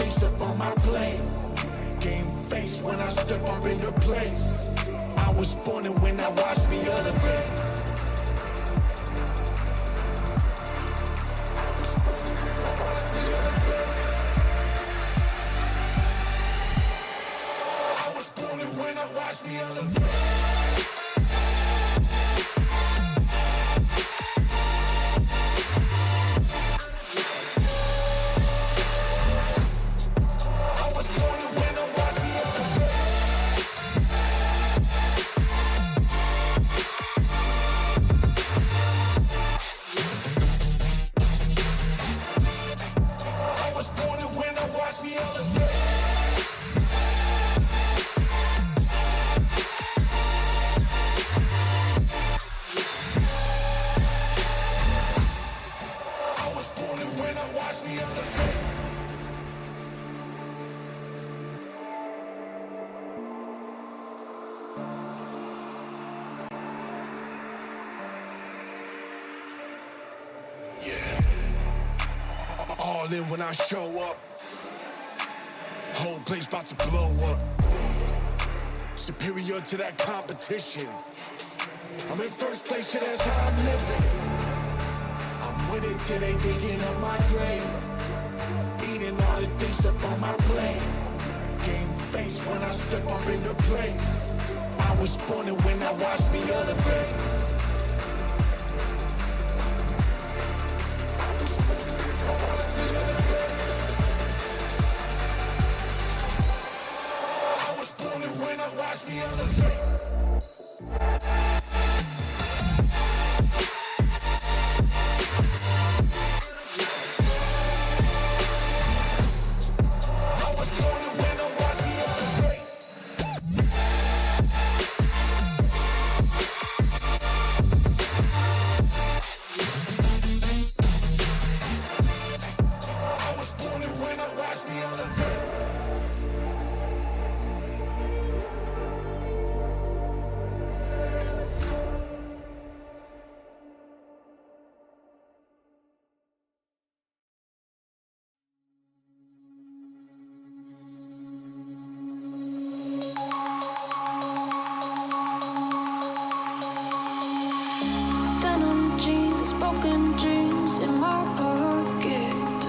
things up on my plate. Game face when I step up into place. I was born and when I watch me elevate. I was born and when I watch me elevate. All in when I show up. Whole place about to blow up. Superior to that competition. I'm in first place, yeah, that's how I'm living. I'm with it till they digging up my grave. Eating all the things up on my plate. Game face when I step up into place. I was born and when I watch me elevate. Watch me elevate. I was born and when I watch me elevate. I was born and when I watch me elevate. Broken dreams in my pocket.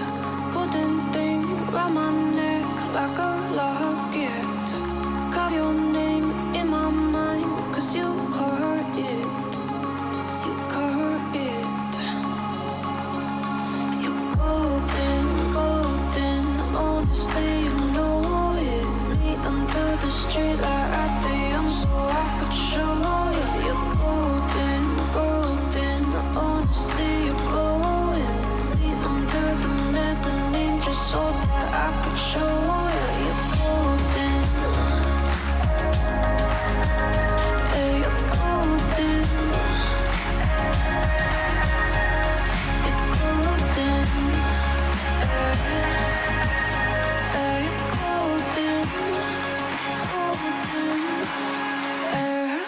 Golden thing round my neck like a locket. Carve your name in my mind, cause you caught it. You caught it. You're golden, golden. Honestly, you know it. Me under the street like I am, so I could show you. You're golden, golden. Honestly, you're glowing. Me under the mezzanine, just so that I could show you. You're golden. Yeah, you're golden. You're golden. Yeah, you're golden. Golden. Yeah.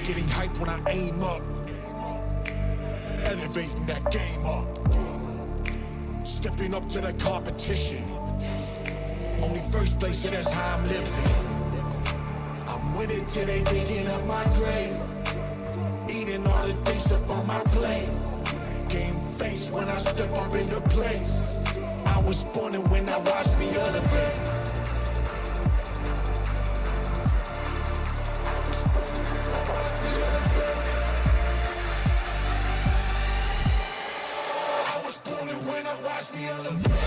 Getting hype when I aim up, elevating that game up, stepping up to the competition. Only first place, yeah, that's how I'm living. I'm winning till they digging up my grave, eating all the things up on my plate. Game face when I step up into place. I was born and when I watched me elevate. Watch me elevate.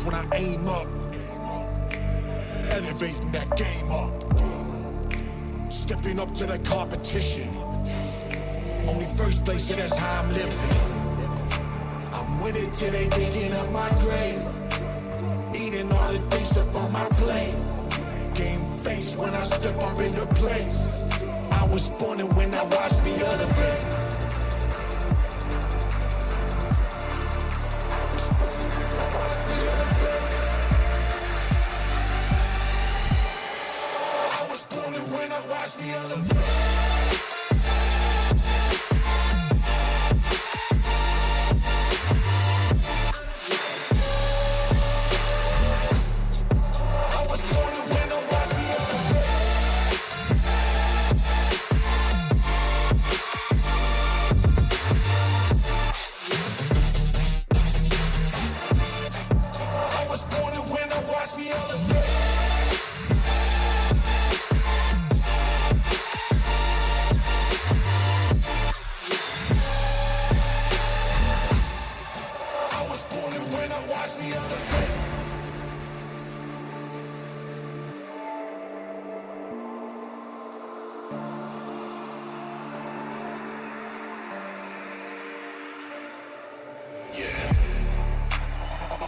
when I aim up, elevating that game up, stepping up to the competition. Only first place, and that's how I'm living. I'm with it till they digging up my grave, eating all the things up on my plate. Game face when I step up into place. I was born and when I watched me elevate.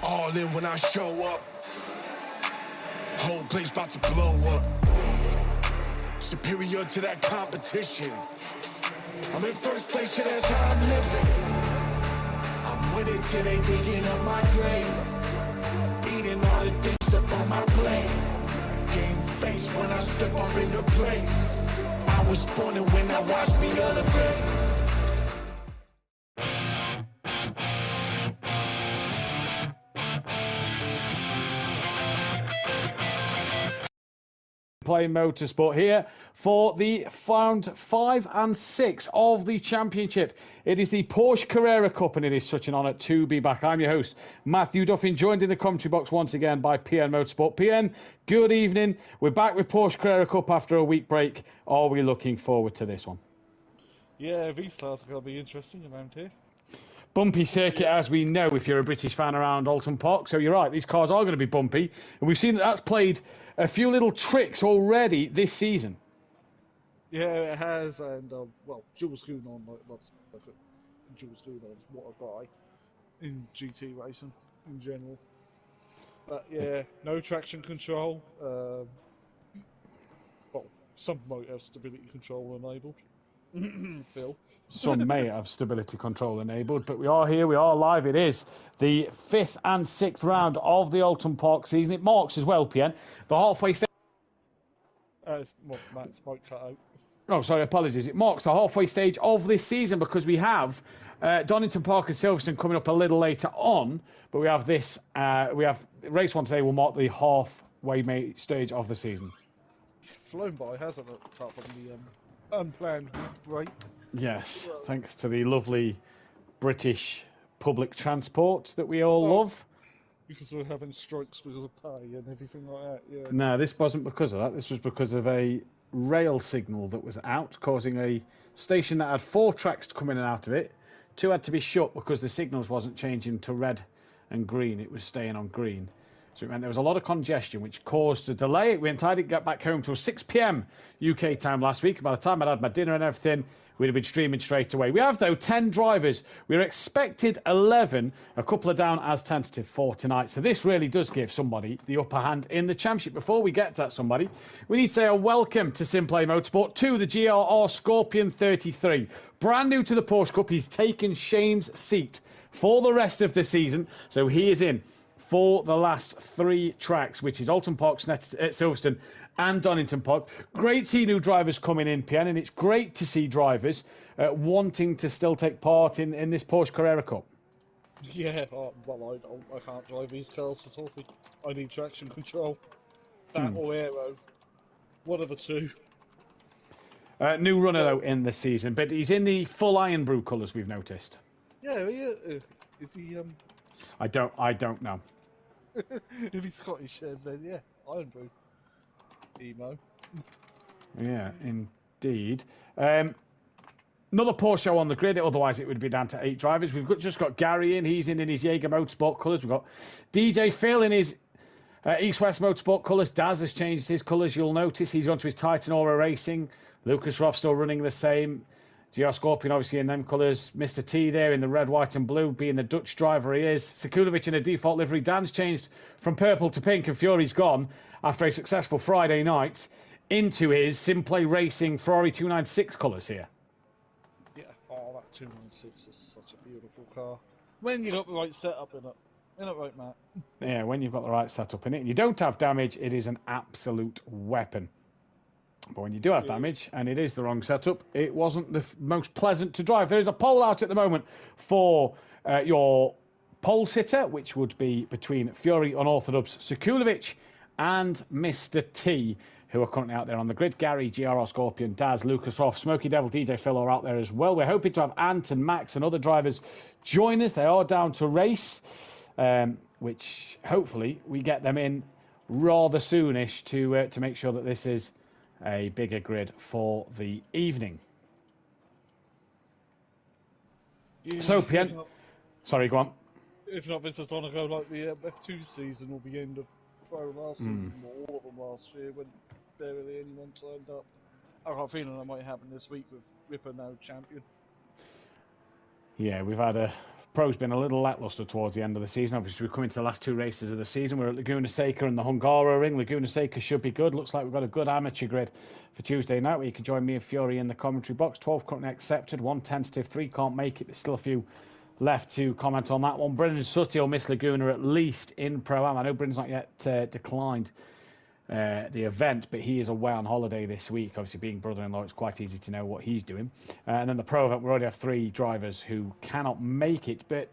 All in when I show up, whole place about to blow up. Superior to that competition. I'm in first place, yeah, that's how I'm living. I'm with it till they digging up my grave, eating all the things up on my plate. Game face when I step up into place. I was born and when I watched me elevate. SimPlay Motorsport here for the round 5 and 6 of the championship. It is the Porsche Carrera Cup and it is such an honour to be back. I'm your host, Mathew Duffin, joined in the commentary box once again by PNMotorsport. PN, good evening. We're back with Porsche Carrera Cup after a week break. Are we looking forward to this one? Yeah, these cars are going to be interesting around here. Bumpy circuit, as we know, if you're a British fan around Oulton Park. So you're right, these cars are going to be bumpy. And we've seen that that's played a few little tricks already this season. Yeah, it has. And, well, Jules Gounon, Jules Gounon's what a guy in GT racing in general. But, yeah, no traction control. Well, some might have stability control enabled. Phil. Some may have stability control enabled, but we are here, we are live. It is the 5th and 6th round of the Oulton Park season. It marks as well, PN, the halfway stage. Matt's might cut out. Oh, sorry, apologies. It marks the halfway stage of this season because we have Donington Park and Silverstone coming up a little later on, but we have this, we have race 1 today will mark the halfway stage of the season. Flown by, hasn't it, apart from the unplanned break. Yes, thanks to the lovely British public transport that we all love. Because we're having strikes because of pay and everything like that, yeah. No, this wasn't because of that. This was because of a rail signal that was out, causing a station that had 4 tracks to come in and out of it. 2 had to be shut because the signals wasn't changing to red and green. It was staying on green. So it meant there was a lot of congestion, which caused a delay. I didn't get back home till 6 p.m. UK time last week. By the time I'd had my dinner and everything, we'd have been streaming straight away. We have, though, 10 drivers. We're expected 11, a couple are down as tentative for tonight. So this really does give somebody the upper hand in the championship. Before we get to that somebody, we need to say a welcome to SimPlay Motorsport to the GRR Scorpion 33. Brand new to the Porsche Cup. He's taken Shane's seat for the rest of the season. So he is in for the last 3 tracks, which is Oulton Park, Silverstone and Donington Park. Great to see new drivers coming in, PN, and it's great to see drivers wanting to still take part in this Porsche Carrera Cup. Yeah, well, I can't drive these cars for toffee. I need traction control. That or aero. One of the two. New runner, though, in the season, but he's in the full Iron Brew colours, we've noticed. Yeah, is he... I don't know. If he's Scottish, then yeah, Iron Brew. Emo. Yeah, indeed. Another Porsche show on the grid, otherwise it would be down to 8 drivers. Just got Gary in, he's in his Jaeger Motorsport colours. We've got DJ Phil in his East West Motorsport colours. Daz has changed his colours, you'll notice. He's gone to his Titan Aura Racing. Lucas Roth still running the same. GR Scorpion obviously in them colours. Mr. T there in the red, white and blue, being the Dutch driver he is. Sekulovic in a default livery. Dan's changed from purple to pink, and Fury's gone after a successful Friday night into his SimPlay Racing Ferrari 296 colours here. Yeah, oh, that 296 is such a beautiful car. When you got the right setup in it. Isn't it right, Matt? Yeah, when you've got the right setup in it and you don't have damage, it is an absolute weapon. But when you do have damage and it is the wrong setup, it wasn't the most pleasant to drive. There is a poll out at the moment for your pole sitter, which would be between Fury, Unorthodox, Sekulovic and Mr. T, who are currently out there on the grid. Gary, GRR Scorpion, Daz, Lucas Roth, Smoky Devil, DJ Phil are out there as well. We're hoping to have Ant and Max and other drivers join us. They are down to race, which hopefully we get them in rather soonish to make sure that this is a bigger grid for the evening. So, Pien... Sorry, go on. If not, this is going to go like the F2 season or the end of Pro last season, or all of them last year, when barely anyone signed up. I got a feeling that might happen this week with Ripper now champion. Yeah, we've had Pro's been a little lacklustre towards the end of the season. Obviously, we're coming to the last 2 races of the season. We're at Laguna Seca and the Hungaroring. Laguna Seca should be good. Looks like we've got a good amateur grid for Tuesday night, where you can join me and Fury in the commentary box. 12 currently accepted, 1 tentative, 3 can't make it. There's still a few left to comment on that one. Brendan Sutty will miss Laguna at least in Pro-Am. I know Brendan's not yet declined the event, but he is away on holiday this week. Obviously, being brother-in-law, it's quite easy to know what he's doing. And then the Pro event, we already have 3 drivers who cannot make it, but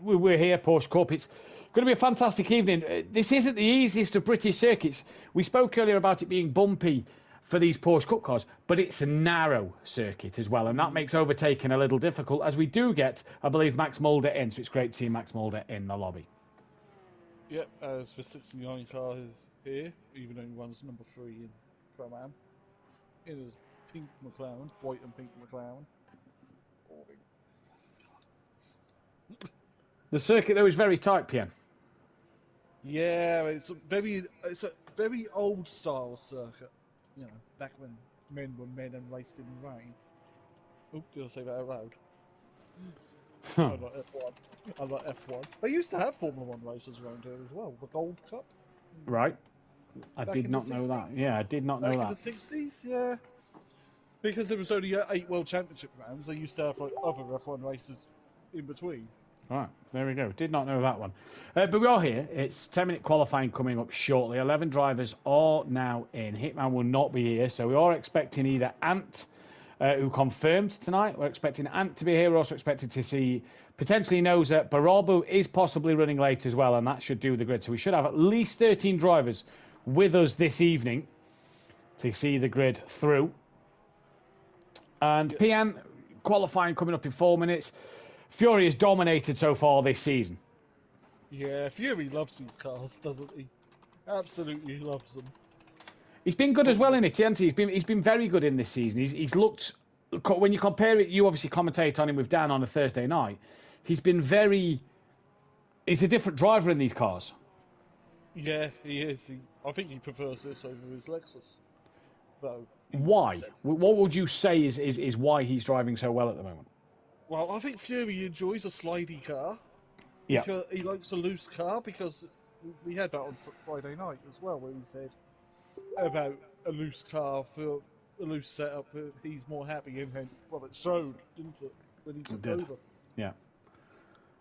we're here, Porsche Cup. It's going to be a fantastic evening. This isn't the easiest of British circuits. We spoke earlier about it being bumpy for these Porsche Cup cars, but it's a narrow circuit as well, and that makes overtaking a little difficult, as we do get, I believe, Max Mulder in, so it's great to see Max Mulder in the lobby. Yep, as the 69 car is here, even though he runs number 3 in Pro-Am. In his pink McLaren, white and pink McLaren. Boring. The circuit, though, is very tight, Pien. Yeah, it's a very old style circuit. You know, back when men were men and raced in the rain. Oh, did I say that out loud? I like F1. I like F1. They used to have Formula 1 races around here as well. The Gold Cup. Right. I Back did in not the know 60s. that. Yeah, I did not know Back that. in the 60s, yeah. Because there was only 8 World Championship rounds, they used to have like other F1 races in between. Right, there we go. Did not know that one. But we are here. It's 10-minute qualifying coming up shortly. 11 drivers are now in. Hitman will not be here, so we are expecting either Ant, who confirmed tonight. We're expecting Ant to be here. We're also expected to see, potentially Noza. Barabu is possibly running late as well, and that should do the grid. So we should have at least 13 drivers with us this evening to see the grid through. And PN qualifying coming up in 4 minutes. Fury has dominated so far this season. Yeah, Fury loves these cars, doesn't he? Absolutely loves them. He's been good as well in it, hasn't he? He's been very good in this season. He's looked, when you compare it, you obviously commentate on him with Dan on a Thursday night. He's been he's a different driver in these cars. Yeah, he is. I think he prefers this over his Lexus. Though. Why? What would you say is why he's driving so well at the moment? Well, I think Fury enjoys a slidey car. Yeah. He likes a loose car, because we had that on Friday night as well, where he said about a loose car for a loose setup. He's more happy in it. Well, it showed, didn't it, when he took over? Yeah.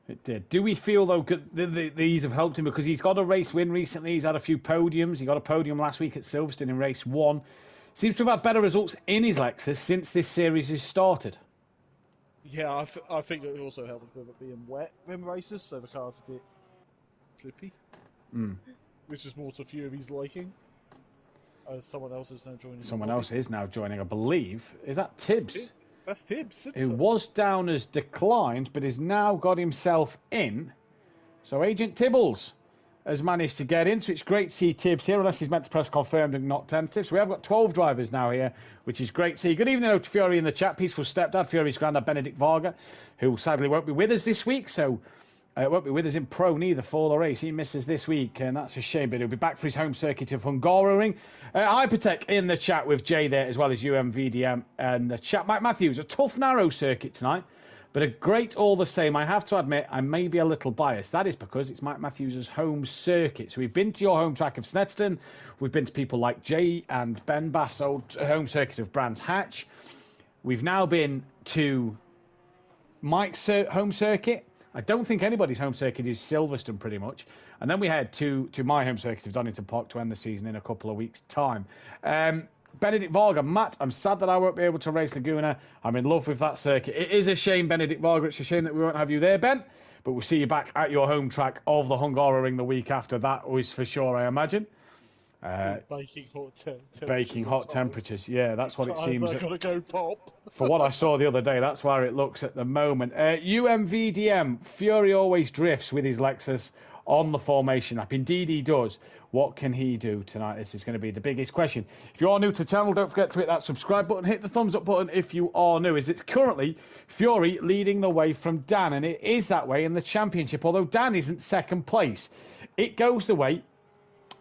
It did. Do we feel, though, these have helped him? Because he's got a race win recently. He's had a few podiums. He got a podium last week at Silverstone in race 1. Seems to have had better results in his Lexus since this series has started. Yeah, I think it also helped with it being wet in races, so the car's a bit slippy. Which is more to Fury's liking. Someone else is now joining. Someone else is now joining, I believe. Is that Tibbs? That's Tibbs, who was down as declined, but has now got himself in. So Agent Tibbles has managed to get in, so it's great to see Tibbs here, unless he's meant to press confirmed and not tentative. So we have got 12 drivers now here, which is great to see. Good evening to Fury in the chat, Peaceful Stepdad, Fury's granddad Benedict Varga, who sadly won't be with us this week, so won't be with us in Pro neither for the race. He misses this week, and that's a shame, but he'll be back for his home circuit of Hungaroring. Hypertech in the chat with Jay there, as well as UMVDM and the chat. Mike Matthews, a tough, narrow circuit tonight, but a great all the same. I have to admit, I may be a little biased. That is because it's Mike Matthews' home circuit. So we've been to your home track of Snetterton. We've been to people like Jay and Ben Bath's old home circuit of Brands Hatch. We've now been to Mike's home circuit. I don't think anybody's home circuit is Silverstone, pretty much. And then we head to my home circuit of Donington Park to end the season in a couple of weeks' time. Benedict Varga, Matt, I'm sad that I won't be able to race Laguna. I'm in love with that circuit. It is a shame, Benedict Varga. It's a shame that we won't have you there, Ben. But we'll see you back at your home track of the Hungaroring the week after. That was for sure, I imagine. Baking hot temperatures. Yeah, that's what it seems. I've got to go pop. For what I saw the other day, that's where it looks at the moment. UMVDM, Fury always drifts with his Lexus on the formation app. Indeed he does. What can he do tonight? This is going to be the biggest question. If you are new to the channel, don't forget to hit that subscribe button. Hit the thumbs up button if you are new. Is it currently Fury leading the way from Dan? And it is that way in the championship, although Dan isn't second place. It goes the way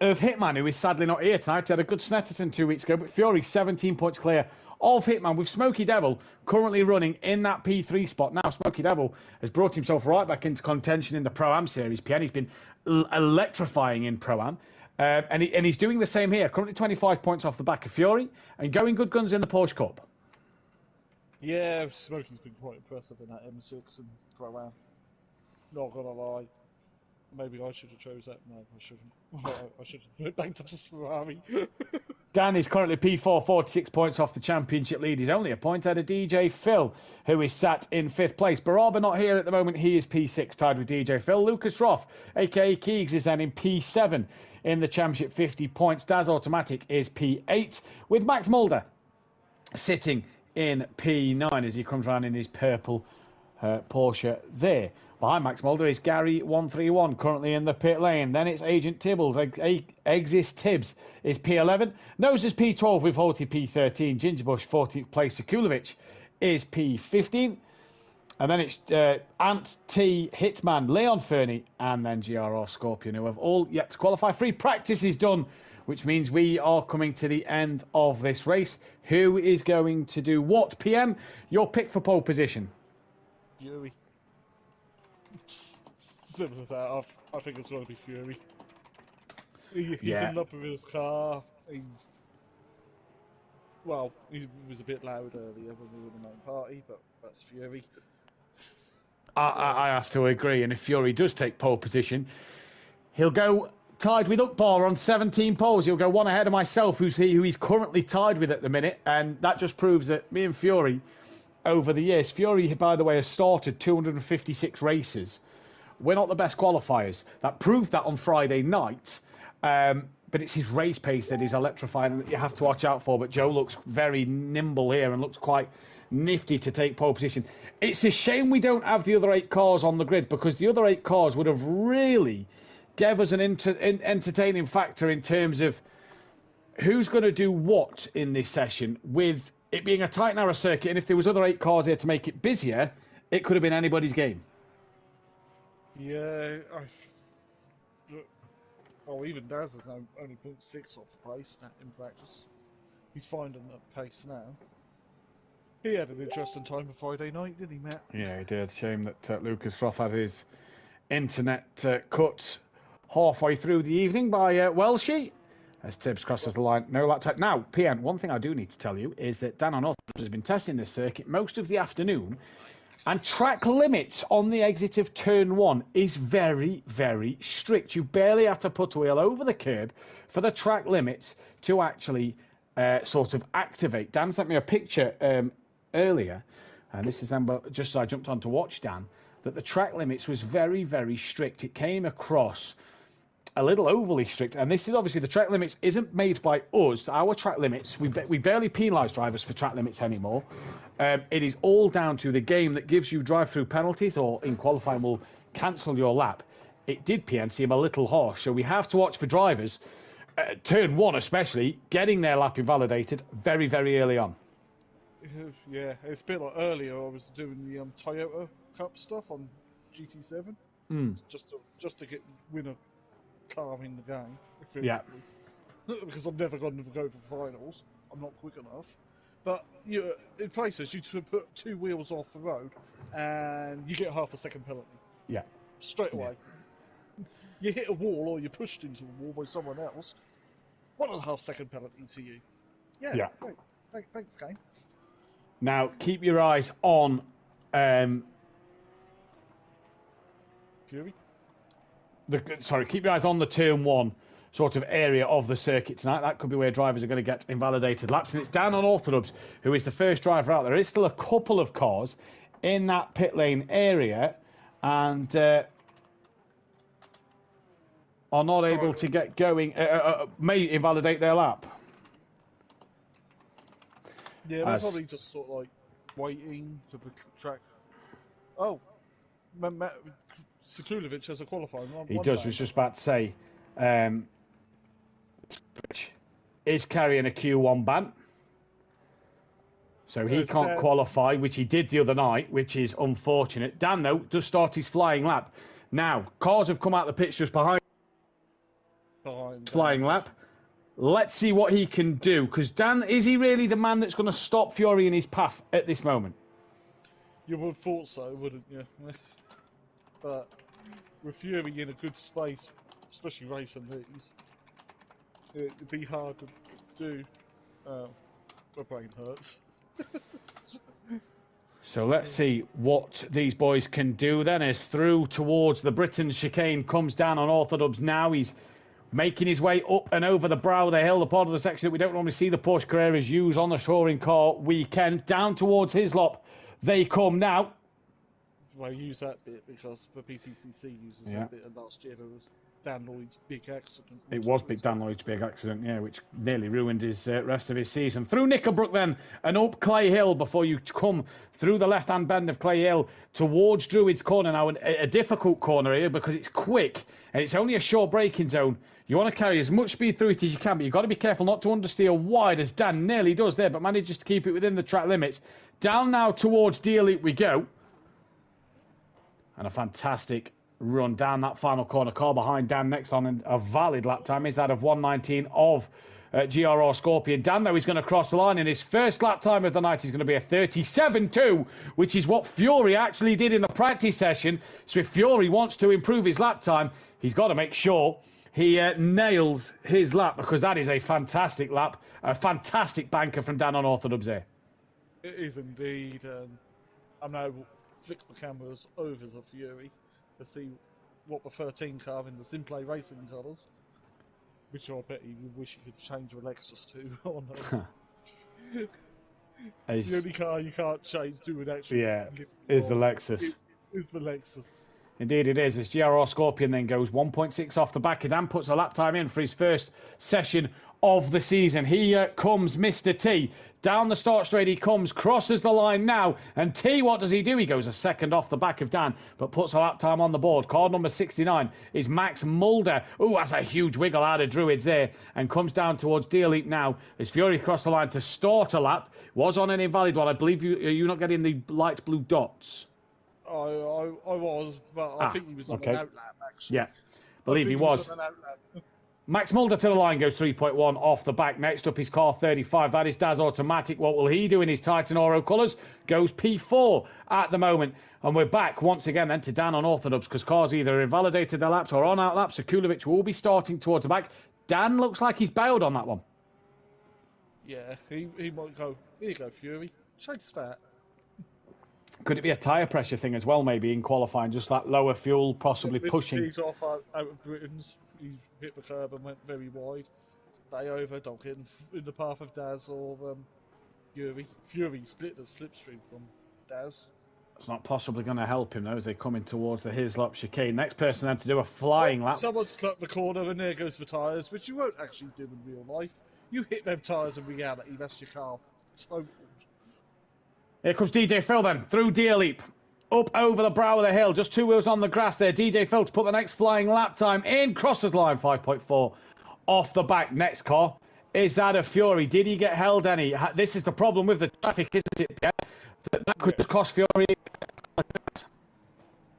of Hitman, who is sadly not here tonight. He had a good Snetterton 2 weeks ago, but Fury 17 points clear of Hitman, with Smokey Devil currently running in that P3 spot. Now, Smokey Devil has brought himself right back into contention in the Pro-Am Series. PN, he's been electrifying in Pro-Am. And he's doing the same here. Currently 25 points off the back of Fury and going good guns in the Porsche Cup. Yeah, Smokey's been quite impressive in that M6 and Pro-Am. Not going to lie. Maybe I should have chose that. No, I shouldn't. I should have went back to the Ferrari. Dan is currently P4, 46 points off the championship lead. He's only a point ahead of DJ Phil, who is sat in 5th place. Baraba not here at the moment. He is P6, tied with DJ Phil. Lucas Roth, a.k.a. Keegs, is then in P7 in the championship, 50 points. Daz Automatic is P8, with Max Mulder sitting in P9 as he comes round in his purple Porsche there. Behind Max Mulder is Gary131, currently in the pit lane. Then it's Agent Tibbles. Exist Tibbs is P11. Nose is P12 with Holty P13. Gingerbush, 14th place. Sekulovic is P15. And then it's Ant T, Hitman, Leon Fernie, and then GRR Scorpion, who have all yet to qualify. Free practice is done, which means we are coming to the end of this race. Who is going to do what? PM, your pick for pole position. Fury. Simple as that. I think it's going to be Fury. He's in love with his car. He was a bit loud earlier when we were in the main party, but that's Fury. I have to agree, and if Fury does take pole position, he'll go tied with Ukbar on 17 poles. He'll go one ahead of myself, who he's currently tied with at the minute, and that just proves that me and Fury, over the years, Fury, by the way, has started 256 races. We're not the best qualifiers. That proved that on Friday night. But it's his race pace that is electrifying and that you have to watch out for. But Joe looks very nimble here and looks quite nifty to take pole position. It's a shame we don't have the other 8 cars on the grid, because the other 8 cars would have really gave us an entertaining factor in terms of who's going to do what in this session, with it being a tight, narrow circuit. And if there was other 8 cars here to make it busier, it could have been anybody's game. Yeah, even Daz is only 0.6 off the pace in practice. He's finding a pace now. He had an interesting time on Friday night, didn't he, Matt? Yeah, he did. Shame that Lucas Roth had his internet cut halfway through the evening by Welshie. As Tibbs crosses the line, no laptop. Now, PN, one thing I do need to tell you is that Dan O'North has been testing this circuit most of the afternoon. And track limits on the exit of turn 1 is very, very strict. You barely have to put a wheel over the curb for the track limits to actually sort of activate. Dan sent me a picture earlier, and this is then just as I jumped on to watch Dan, that the track limits was very, very strict. It came across a little overly strict, and this is obviously the track limits isn't made by us. Our track limits, we barely penalise drivers for track limits anymore. It is all down to the game that gives you drive-through penalties, or in qualifying will cancel your lap. it did PN seem a little harsh. So we have to watch for drivers, turn 1 especially, getting their lap invalidated very, very early on. Yeah, it's a bit like earlier. I was doing the Toyota Cup stuff on GT7, just to win a car in the game. Yeah. Because I'm never going to go for finals. I'm not quick enough. But in places, you put 2 wheels off the road, and you get half a second penalty. Yeah. Straight away. You hit a wall, or you're pushed into a wall by someone else. 1.5 second penalty to you. Yeah. Great. Thanks, game. Now, keep your eyes on Fury? Keep your eyes on the turn 1 sort of area of the circuit tonight. That could be where drivers are going to get invalidated laps. And it's Dan on Orthodubs, who is the first driver out. There is still a couple of cars in that pit lane area and are not able to get going, may invalidate their lap. Yeah, they're probably just sort of like waiting to the track. Oh, Sekulovic has a qualifying. He does. I was just about to say, is carrying a Q1 ban, so he can't qualify, which he did the other night, which is unfortunate. Dan though does start his flying lap. Now cars have come out the pits just behind flying lap. Let's see what he can do, because Dan, is he really the man that's going to stop Fury in his path at this moment? You would have thought so, wouldn't you? But with Fury in a good space, especially racing these, it'd be hard to do. My brain hurts. So let's see what these boys can do then, as through towards the Britain chicane comes down on Orthodubs now. He's making his way up and over the brow of the hill, the part of the section that we don't normally see the Porsche Carreras use on the touring car weekend. Down towards Hislop they come now. Well, I use that bit because the PTCC uses that bit, and last year there was Dan Lloyd's big accident. It was Dan Lloyd's big accident, yeah, which nearly ruined his rest of his season. Through Nickelbrook then, and up Clay Hill before you come through the left-hand bend of Clay Hill towards Druids Corner. Now, a difficult corner here because it's quick and it's only a short braking zone. You want to carry as much speed through it as you can, but you've got to be careful not to understeer wide, as Dan nearly does there, but manages to keep it within the track limits. Down now towards D Elite we go. And a fantastic run down that final corner. Car behind Dan next on a valid lap time is that of 1:19 of GRR Scorpion. Dan, though, is going to cross the line in his first lap time of the night. Is going to be a 37.2, which is what Fury actually did in the practice session. So if Fury wants to improve his lap time, he's got to make sure he nails his lap, because that is a fantastic lap, a fantastic banker from Dan on Orthodubs here. It is indeed. I'm now flick the cameras over to Fury to see what the 13 car in the SimPlay Racing colours, which I bet he would wish he could change the Lexus to. On the only car you can't change, do an actual. Yeah, is the Lexus. Is the Lexus. Indeed it is. As GRR Scorpion then goes 1.6 off the back of Dan, puts a lap time in for his first session of the season. Here comes Mr. T. Down the start straight he comes, crosses the line now, and T, what does he do? He goes a second off the back of Dan, but puts a lap time on the board. Car number 69 is Max Mulder. Ooh, that's a huge wiggle out of Druids there, and comes down towards D Elite now as Fury crossed the line to start a lap. Was on an invalid one. I believe you're not getting the light blue dots. I was, but I think he was on an outlap, actually. Yeah, believe he was. Max Mulder to the line, goes 3.1 off the back. Next up is car 35. That is Daz Automatic. What will he do in his Titan Oro colours? Goes P4 at the moment. And we're back once again then to Dan on Orthodubs, because cars either invalidated their laps or on out laps. Sekulovic will be starting towards the back. Dan looks like he's bailed on that one. Yeah, he might go, here you go, Fury. Chase that. Could it be a tyre pressure thing as well, maybe, in qualifying? Just that lower fuel possibly pushing. He's off out of Britain's. He's hit the curb and went very wide. Stay over, don't get in the path of Daz or Fury. Fury split the slipstream from Daz. It's not possibly going to help him, though, as they come in towards the Hislop chicane. Next person then to do a flying lap. Someone's cut the corner and there goes the tyres, which you won't actually do in real life. You hit them tyres in reality, that's your car. Total. Here comes DJ Phil then, through D Elite. up over the brow of the hill. Just 2 wheels on the grass there. DJ Phil to put the next flying lap time in. Crosses the line, 5.4 off the back. Next car is that of Fury. Did he get held any? This is the problem with the traffic, isn't it? Yeah? That could cost Fury.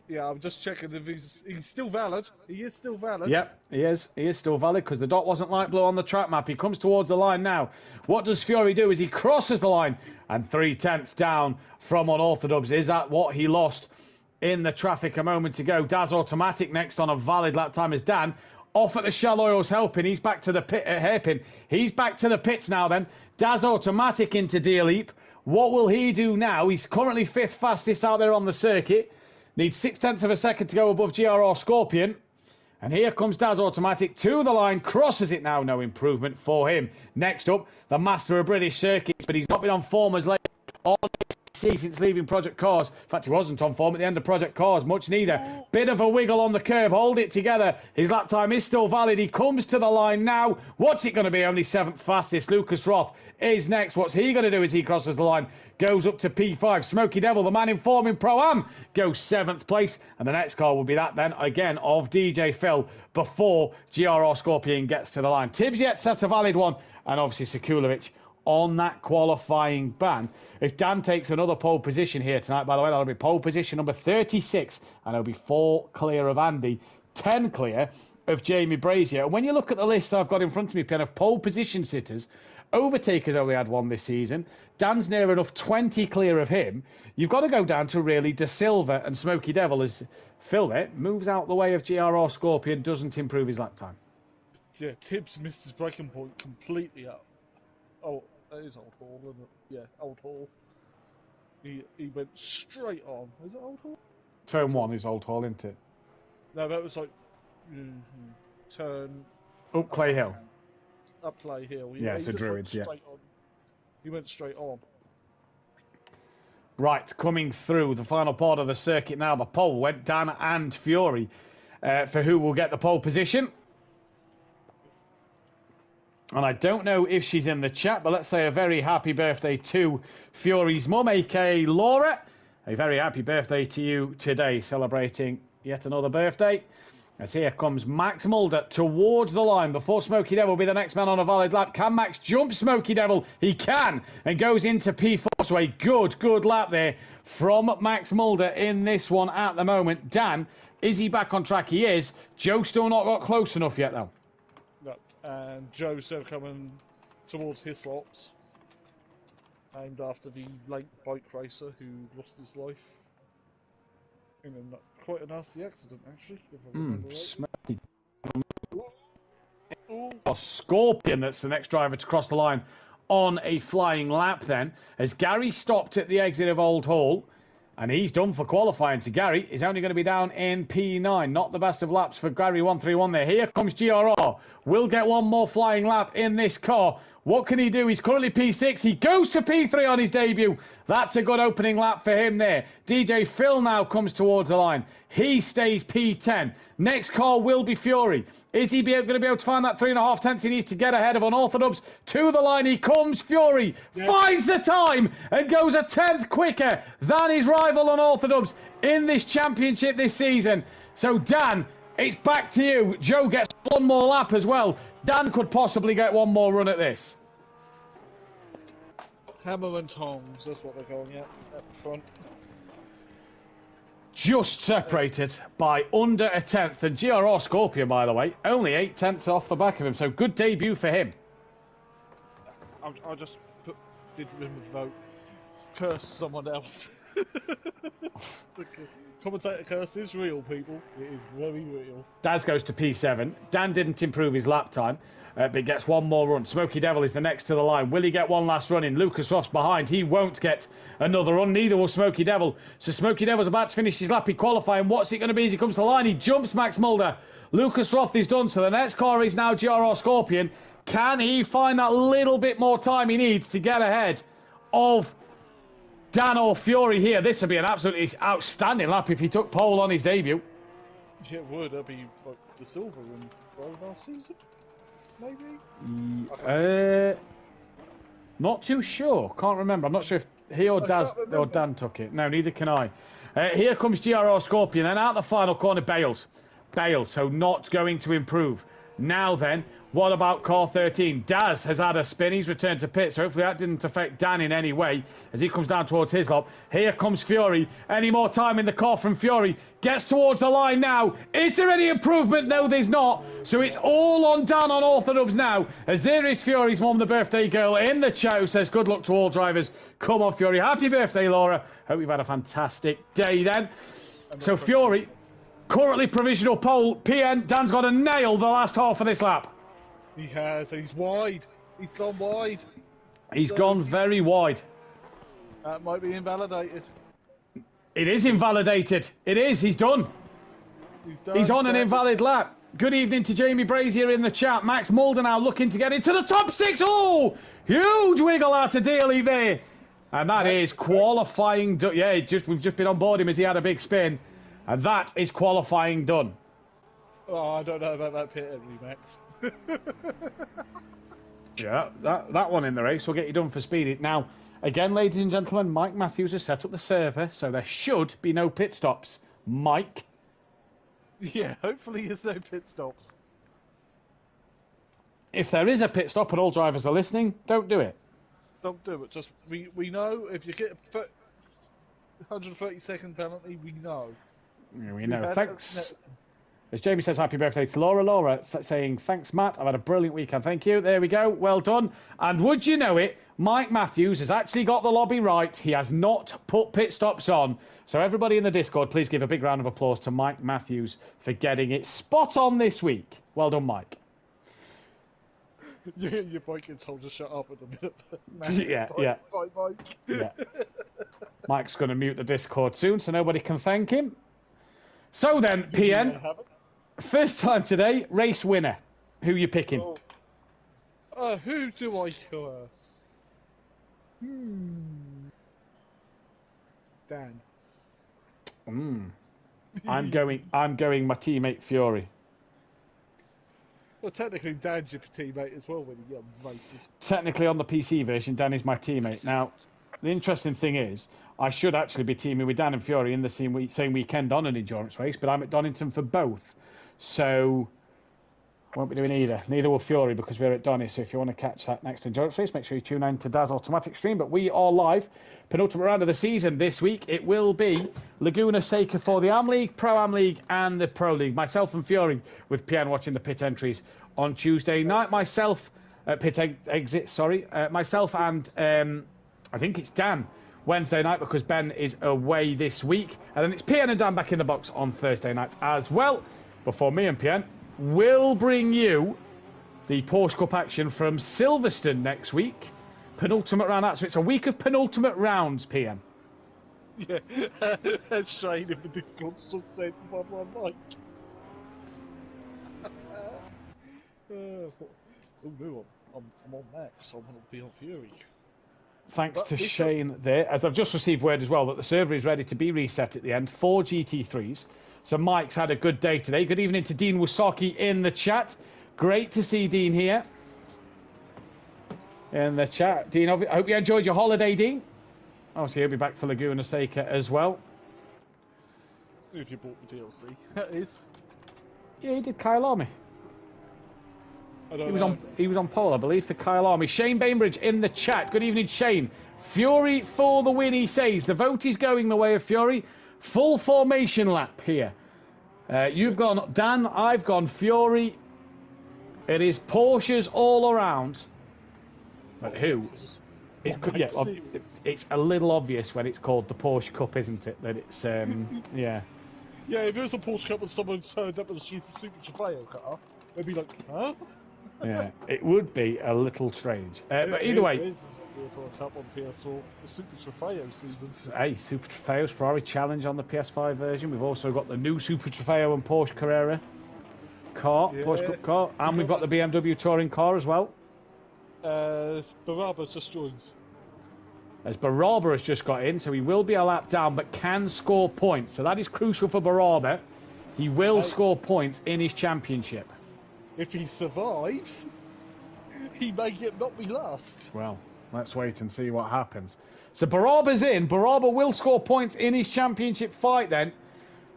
Yeah, I'm just checking if he's still valid. He is still valid. Yep, he is. He is still valid because the dot wasn't light blue on the track map. He comes towards the line now. What does Fury do? Is he crosses the line and 3/10 down from unorthodox. Is that what he lost in the traffic a moment ago? Daz Automatic next on a valid lap time is Dan. Off at the Shell Oils helping. He's back to the pit hairpin. He's back to the pits now then. Daz Automatic into Deer Leap. What will he do now? He's currently 5th fastest out there on the circuit. Needs 0.6 of a second to go above GRR Scorpion. And here comes Daz Automatic to the line. Crosses it now. No improvement for him. Next up, the master of British circuits. But he's not been on form as late on ACC since leaving Project Cars. In fact, he wasn't on form at the end of Project Cars. Much neither. Bit of a wiggle on the curb. Hold it together. His lap time is still valid. He comes to the line now. What's it going to be? Only 7th fastest. Lucas Roth is next. What's he going to do as he crosses the line? Goes up to P5. Smoky Devil, the man in form in Pro-Am, goes 7th place. And the next car will be that then, again, of DJ Phil before GRR Scorpion gets to the line. Tibbs yet sets a valid one. And obviously Sekulovic on that qualifying ban. If Dan takes another pole position here tonight, by the way, that'll be pole position number 36. And it'll be 4 clear of Andy, 10 clear of Jamie Brazier. And when you look at the list I've got in front of me, Pen, of pole position sitters, Overtaker's only had 1 this season. Dan's near enough 20 clear of him. You've got to go down to really De Silva and Smoky Devil as Phil there moves out the way of GRR Scorpion, doesn't improve his lap time. Yeah, Tibbs missed his braking point completely up. Oh, that is Old Hall, isn't it? Yeah, Old Hall. He went straight on. Is it Old Hall? Turn 1 is Old Hall, isn't it? No, that was like turn up Clay Hill. Up Clay Hill. Yeah, it's a Druids, yeah. He went straight on. Right, coming through the final part of the circuit now. The pole went Dan and Fury for who will get the pole position. And I don't know if she's in the chat, but let's say a very happy birthday to Fury's mum, a.k.a. Laura. A very happy birthday to you today, celebrating yet another birthday. As here comes Max Mulder towards the line before Smoky Devil will be the next man on a valid lap. Can Max jump Smoky Devil? He can, and goes into P4. So a good lap there from Max Mulder in this one at the moment. Dan, is he back on track? He is. Joe still not got close enough yet, though. No, and Joe's still coming towards his slots. Named after the late bike racer who lost his life in quite a nasty accident, actually. If I remember right. Scorpion, that's the next driver to cross the line on a flying lap then, as Gary stopped at the exit of Old Hall, and he's done for qualifying. So Gary is only going to be down in P9. Not the best of laps for Gary 131 there. Here comes GRR. Will get one more flying lap in this car. What can he do? He's currently P6. He goes to P3 on his debut. That's a good opening lap for him there. DJ Phil now comes towards the line. He stays P10. Next car will be Fury. Is he going to be able to find that 3.5 tenths he needs to get ahead of Unorthodox? To the line he comes. Fury finds the time and goes a 10th quicker than his rival Unorthodox in this championship this season. So Dan, it's back to you. Joe gets one more lap as well. Dan could possibly get one more run at this. Hammer and tongs, that's what they're calling at the front. Just separated by under a tenth. And GRR Scorpion, by the way, only 8 tenths off the back of him. So good debut for him. I just did him a vote. Curse someone else. The commentator curse is real, people. It is very real. Daz goes to P7. Dan didn't improve his lap time, but gets one more run. Smoky Devil is the next to the line. Will he get one last run in? Lucas Roth's behind. He won't get another run. Neither will Smoky Devil. So Smoky Devil's about to finish his lap. He qualifying. What's it going to be as he comes to the line? He jumps Max Mulder. Lucas Roth is done. So the next car is now GRR Scorpion. Can he find that little bit more time he needs to get ahead of Dan or Fury here? This would be an absolutely outstanding lap if he took pole on his debut. Yeah, it would. That'd be like De Silva in last season, maybe? Not too sure. Can't remember. I'm not sure if he or Dan took it. No, neither can I. Here comes GRR Scorpion. Then out the final corner, Bales. So not going to improve. Now then, what about car 13? Daz has had a spin. He's returned to pit, so hopefully that didn't affect Dan in any way as he comes down towards his lap. Here comes Fury. Any more time in the car from Fury. Gets towards the line now. Is there any improvement? No, there's not. So it's all on Dan on Orthodox now as there is Fury's mum, the birthday girl, in the chat who says good luck to all drivers. Come on, Fury. Happy birthday, Laura. Hope you've had a fantastic day then. So Fury... currently provisional pole. PN, Dan's got to nail the last half of this lap. He has. He's wide. He's gone wide. He's gone very wide. That might be invalidated. It is invalidated. It is. He's done. He's on an invalid lap. Good evening to Jamie Brazier in the chat. Max Mulder now looking to get into the top 6. Oh, huge wiggle out of Daly there. And that is qualifying. Yeah, we've just been on board him as he had a big spin. And that is qualifying done. Oh, I don't know about that pit entry, Max. Yeah, that one in the race will get you done for speed. Now, again, ladies and gentlemen, Mike Matthews has set up the server, so there should be no pit stops. Mike? Yeah, hopefully there's no pit stops. If there is a pit stop and all drivers are listening, don't do it. Don't do it. Just, we know if you get a 130-second penalty, we know. Yeah, we know. Thanks. As Jamie says, happy birthday to Laura. Laura saying, thanks, Matt. I've had a brilliant weekend. Thank you. There we go. Well done. And would you know it, Mike Matthews has actually got the lobby right. He has not put pit stops on. So everybody in the Discord, please give a big round of applause to Mike Matthews for getting it spot on this week. Well done, Mike. Your bike gets told to shut up in a minute. Yeah. Bye, Mike. Yeah. Mike's going to mute the Discord soon so nobody can thank him. So then, PN, first time today, race winner. Who you picking? Who do I curse? Dan. I'm going my teammate Fury. Well, technically, Dan's your teammate as well when he races. Technically, on the PC version, Dan is my teammate. Now, the interesting thing is, I should actually be teaming with Dan and Fury in the same weekend on an endurance race, but I'm at Donington for both. So, I won't be doing either. Neither will Fury because we're at Donny. So if you want to catch that next endurance race, make sure you tune in to Daz Automatic Stream. But we are live. Penultimate round of the season this week. It will be Laguna Seca for the Am League, Pro Am League and the Pro League. Myself and Fury with PN watching the pit entries on Tuesday night. Myself and I think it's Dan Wednesday night because Ben is away this week. And then it's PN and Dan back in the box on Thursday night as well. Before me and PN will bring you the Porsche Cup action from Silverstone next week. Penultimate round out. So it's a week of penultimate rounds, PN. Yeah, as Shane in the Discord's just said, 1-1 Mike. Oh no, I'm on Max, I'm going to be on Fury. Thanks to Shane there, as I've just received word as well that the server is ready to be reset at the end. 4 GT3s. So Mike's had a good day today. Good evening to Dean Wasaki in the chat. Great to see Dean here in the chat. Dean, I hope you enjoyed your holiday, Dean. Obviously, he'll be back for Laguna Seca as well. If you bought the DLC, that is. Yeah, he did Kyle Army. He was on pole, I believe, for Kyle Army. Shane Bainbridge in the chat. Good evening, Shane. Fury for the win, he says. The vote is going the way of Fury. Full formation lap here. You've gone Dan, I've gone Fury. It is Porsches all around. But who? It's a little obvious when it's called the Porsche Cup, isn't it? That it's, yeah. Yeah, if it was a Porsche Cup and someone turned up with a super Trofeo car, they'd be like, huh? Yeah, it would be a little strange. But either way. For a cup on PS4, the Super Trofeo season. Hey, Super Trofeos, Ferrari Challenge on the PS5 version. We've also got the new Super Trofeo and Porsche Carrera car, Porsche Cup car, and we've got the BMW Touring car as well. Baraba's just joined. As Baraba has just got in, so he will be a lap down, but can score points. So that is crucial for Baraba. He will score points in his championship. If he survives, he may not be last. Well, Let's wait and see what happens. So Baraba's in. Baraba will score points in his championship fight then.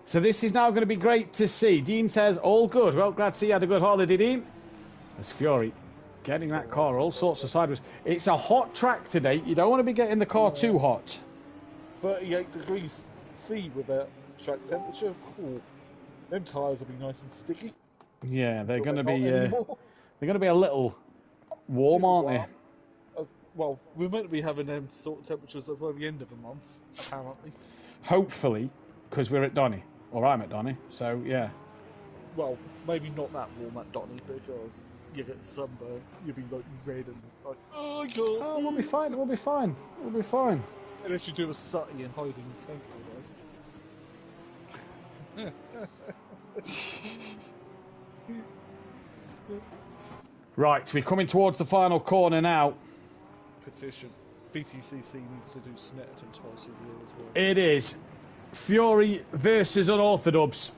So this is now going to be great to see. Dean says, all good. Well, glad to see you had a good holiday, Dean. There's Fury getting that car all sorts of sideways. It's a hot track today. You don't want to be getting the car too hot. 38 degrees C with that track temperature. Cool. Them tyres will be nice and sticky. Yeah, they're going to be. They're going to be a little warm, aren't they? Well, we're meant to be having them sort of temperatures by the end of the month, apparently. Hopefully, because we're at Donny, or I'm at Donny. So yeah. Well, maybe not that warm at Donny, because you get sunburn, you'll be like red and like, oh, I can't. Oh, we'll be fine. We'll be fine. We'll be fine. Unless you do a sutty and hide in the tank all day. Right, we're coming towards the final corner now. Petition. BTCC needs to do Snetterton twice a year as well. It is Fury versus Unorthodox.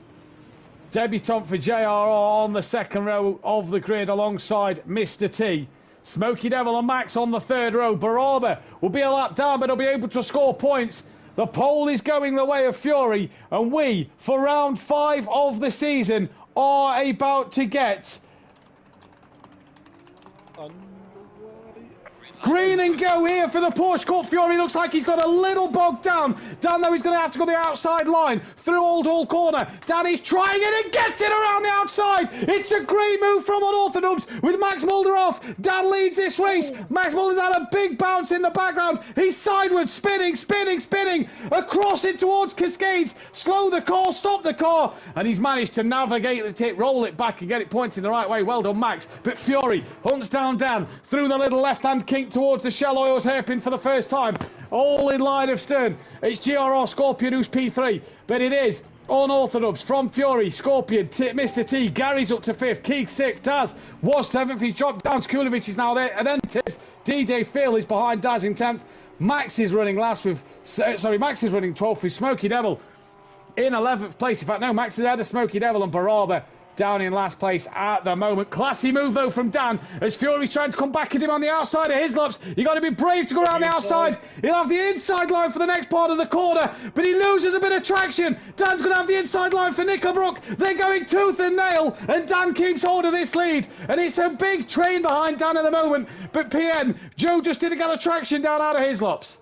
Debutant for JRR on the second row of the grid alongside Mr. T. Smokey Devil and Max on the third row. Baraba will be a lap down, but he'll be able to score points. The pole is going the way of Fury, and we, for round 5 of the season, are about to get green and go here for the Porsche Cup. Fury looks like he's got a little bogged down. Dan, though, he's going to have to go the outside line through Old Hall corner. Danny's trying it and gets it around the outside. It's a great move from Unorthodox with Max Mulder off. Dan leads this race. Max Mulder's had a big bounce in the background. He's sideways, spinning across it towards Cascades. Slow the car, stop the car, and he's managed to navigate the tip, roll it back and get it pointing the right way. Well done, Max. But Fury hunts down Dan through the little left-hand kink towards the Shell Oils hairpin for the first time. All in line of stern. It's GRR Scorpion who's P3, but it is Unorthodox from Fury, Scorpion, Mr. T. Gary's up to 5th, Keeg 6th, Daz was 7th, he's dropped down, Skulovic is now there, and then Tips. DJ Phil is behind Daz in 10th. Max is running Max is running 12th with Smokey Devil in 11th place. In fact, no, Max is ahead of Smokey Devil and Baraba down in last place at the moment. Classy move, though, from Dan as Fury's trying to come back at him on the outside of his laps. You've got to be brave to go around the outside. He'll have the inside line for the next part of the corner, but he loses a bit of traction. Dan's going to have the inside line for Nickelbrook. They're going tooth and nail, and Dan keeps hold of this lead. And it's a big train behind Dan at the moment, but PN, Joe just didn't get a traction down out of his laps.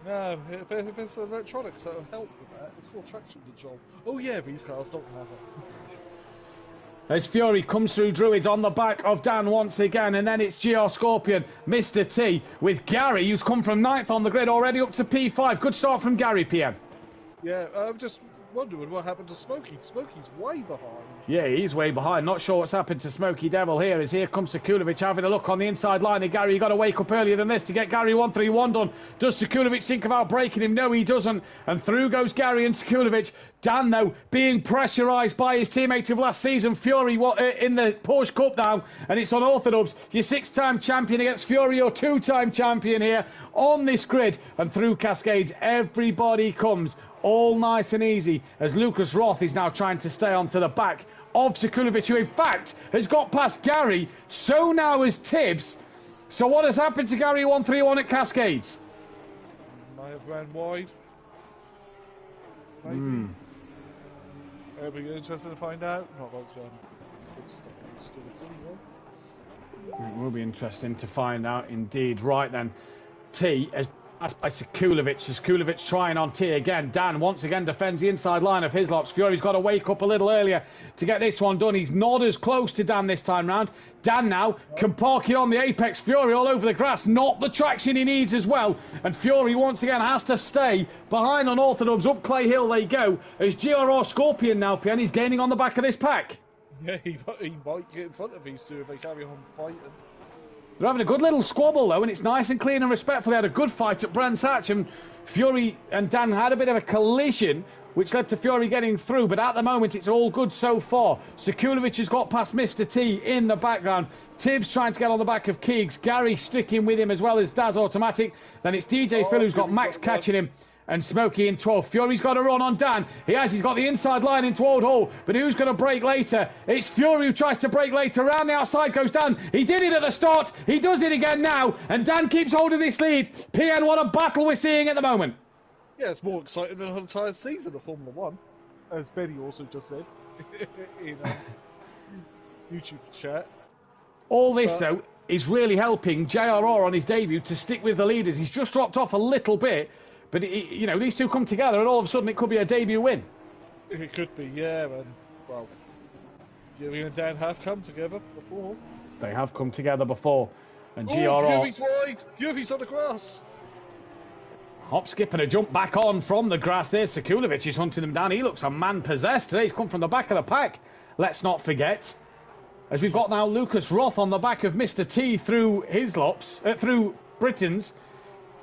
No, if it's electronics that'll help with that, it's full traction control. Oh yeah, these cars don't have it. As Fury comes through Druids on the back of Dan once again, and then it's GR Scorpion, Mr. T, with Gary, who's come from 9th on the grid, already up to P5. Good start from Gary, PM. Yeah, I'm just wondering what happened to Smokey. Smokey's way behind. Yeah, he's way behind. Not sure what's happened to Smokey Devil here, as here comes Sekulovic having a look on the inside line of Gary. You got to wake up earlier than this to get Gary 131 done. Does Sekulovic think about breaking him? No, he doesn't. And through goes Gary and Sekulovic. Dan, though, being pressurised by his teammate of last season, Fury, in the Porsche Cup now, and it's Unorthodox. Your 6-time champion against Fury, your 2-time champion here on this grid. And through Cascades, everybody comes all nice and easy, as Lucas Roth is now trying to stay onto the back of Sekulovic, who in fact has got past Gary. So now is Tibbs. So what has happened to Gary 131 at Cascades? Might have ran wide. Maybe. It'll be interesting to find out. Not like good stuff in the schools anyway. It will be interesting to find out indeed. Right then, T has passed by Sekulovic. Sekulovic trying on T again. Dan once again defends the inside line of his laps. Fury's got to wake up a little earlier to get this one done. He's not as close to Dan this time round. Dan now can park it on the apex. Fury all over the grass. Not the traction he needs as well. And Fury once again has to stay behind Unorthodox. Up Clay Hill they go. As GRR Scorpion now, PN, he's gaining on the back of this pack. Yeah, he might get in front of these two if they carry on fighting. They're having a good little squabble, though, and it's nice and clean and respectful. They had a good fight at Brands Hatch, and Fury and Dan had a bit of a collision, which led to Fury getting through. But at the moment, it's all good so far. Sekulovic has got past Mr. T in the background. Tibbs trying to get on the back of Keegs. Gary sticking with him as well as Daz Automatic. Then it's DJ Phil who's got Max catching him. And Smokey in 12th. Fury's got a run on Dan. He's got the inside line into Old Hall. But who's going to break later? It's Fury who tries to break later. Around the outside goes Dan. He did it at the start. He does it again now. And Dan keeps holding this lead. PN, what a battle we're seeing at the moment. Yeah, it's more exciting than an entire season of Formula 1, as Benny also just said in YouTube chat. All this, though, is really helping JRR on his debut to stick with the leaders. He's just dropped off a little bit. But, you know, these two come together and all of a sudden it could be a debut win. It could be, yeah. And, well, Fury and Dan have come together before. They have come together before. And GRR... Fury's wide! Fury's on the grass! Hop, skip and a jump back on from the grass there. Sekulovic is hunting them down. He looks a man possessed today. He's come from the back of the pack. Let's not forget. As we've got now Lucas Roth on the back of Mr. T through his lops, through Britain's.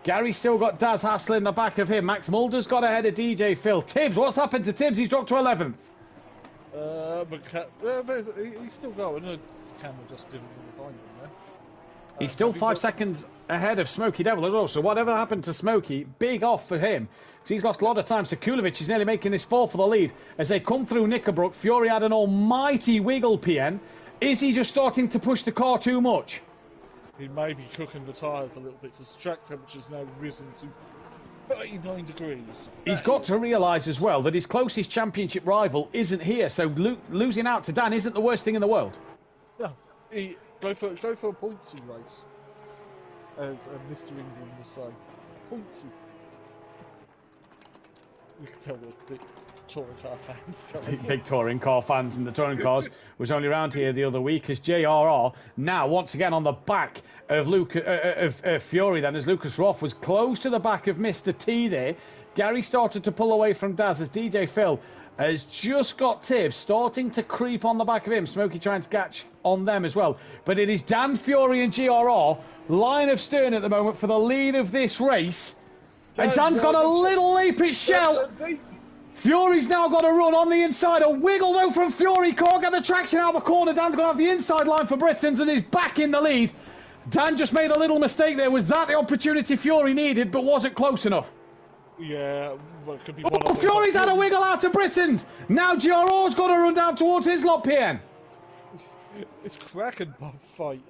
Gary's still got Daz Hassel in the back of him. Max Mulder's got ahead of DJ Phil. Tibbs, what's happened to Tibbs? He's dropped to 11th. He's still going. The camera just didn't really find him there. He's still 5 seconds ahead of Smokey Devil as well. So whatever happened to Smokey, big off for him. Because he's lost a lot of time. Sekulovic is nearly making this fall for the lead. As they come through Knickerbrook, Fury had an almighty wiggle, PN. Is he just starting to push the car too much? He may be cooking the tyres a little bit because track temperature's now risen to 39 degrees. He's got to realise as well that his closest championship rival isn't here, so losing out to Dan isn't the worst thing in the world. No, go for a pointsy race, as Mr. England will say. Pointsy. You can tell we're big touring car fans. Big touring car fans, and the touring cars was only around here the other week as JRR now once again on the back of Fury then, as Lucas Roth was close to the back of Mr. T there. Gary started to pull away from Daz as DJ Phil has just got Tibbs starting to creep on the back of him. Smokey trying to catch on them as well. But it is Dan, Fury and GRR line of stern at the moment for the lead of this race. And Dan's got a little leap at Shell. Fury's now got a run on the inside. A wiggle though from Fury. Can't get the traction out of the corner. Dan's going to have the inside line for Britons and is back in the lead. Dan just made a little mistake there. Was that the opportunity Fury needed but wasn't close enough? Yeah, well, it could be Oh, Fury's had a wiggle out of Britons. Now GRR's got to run down towards his lot, PN. It's cracking fight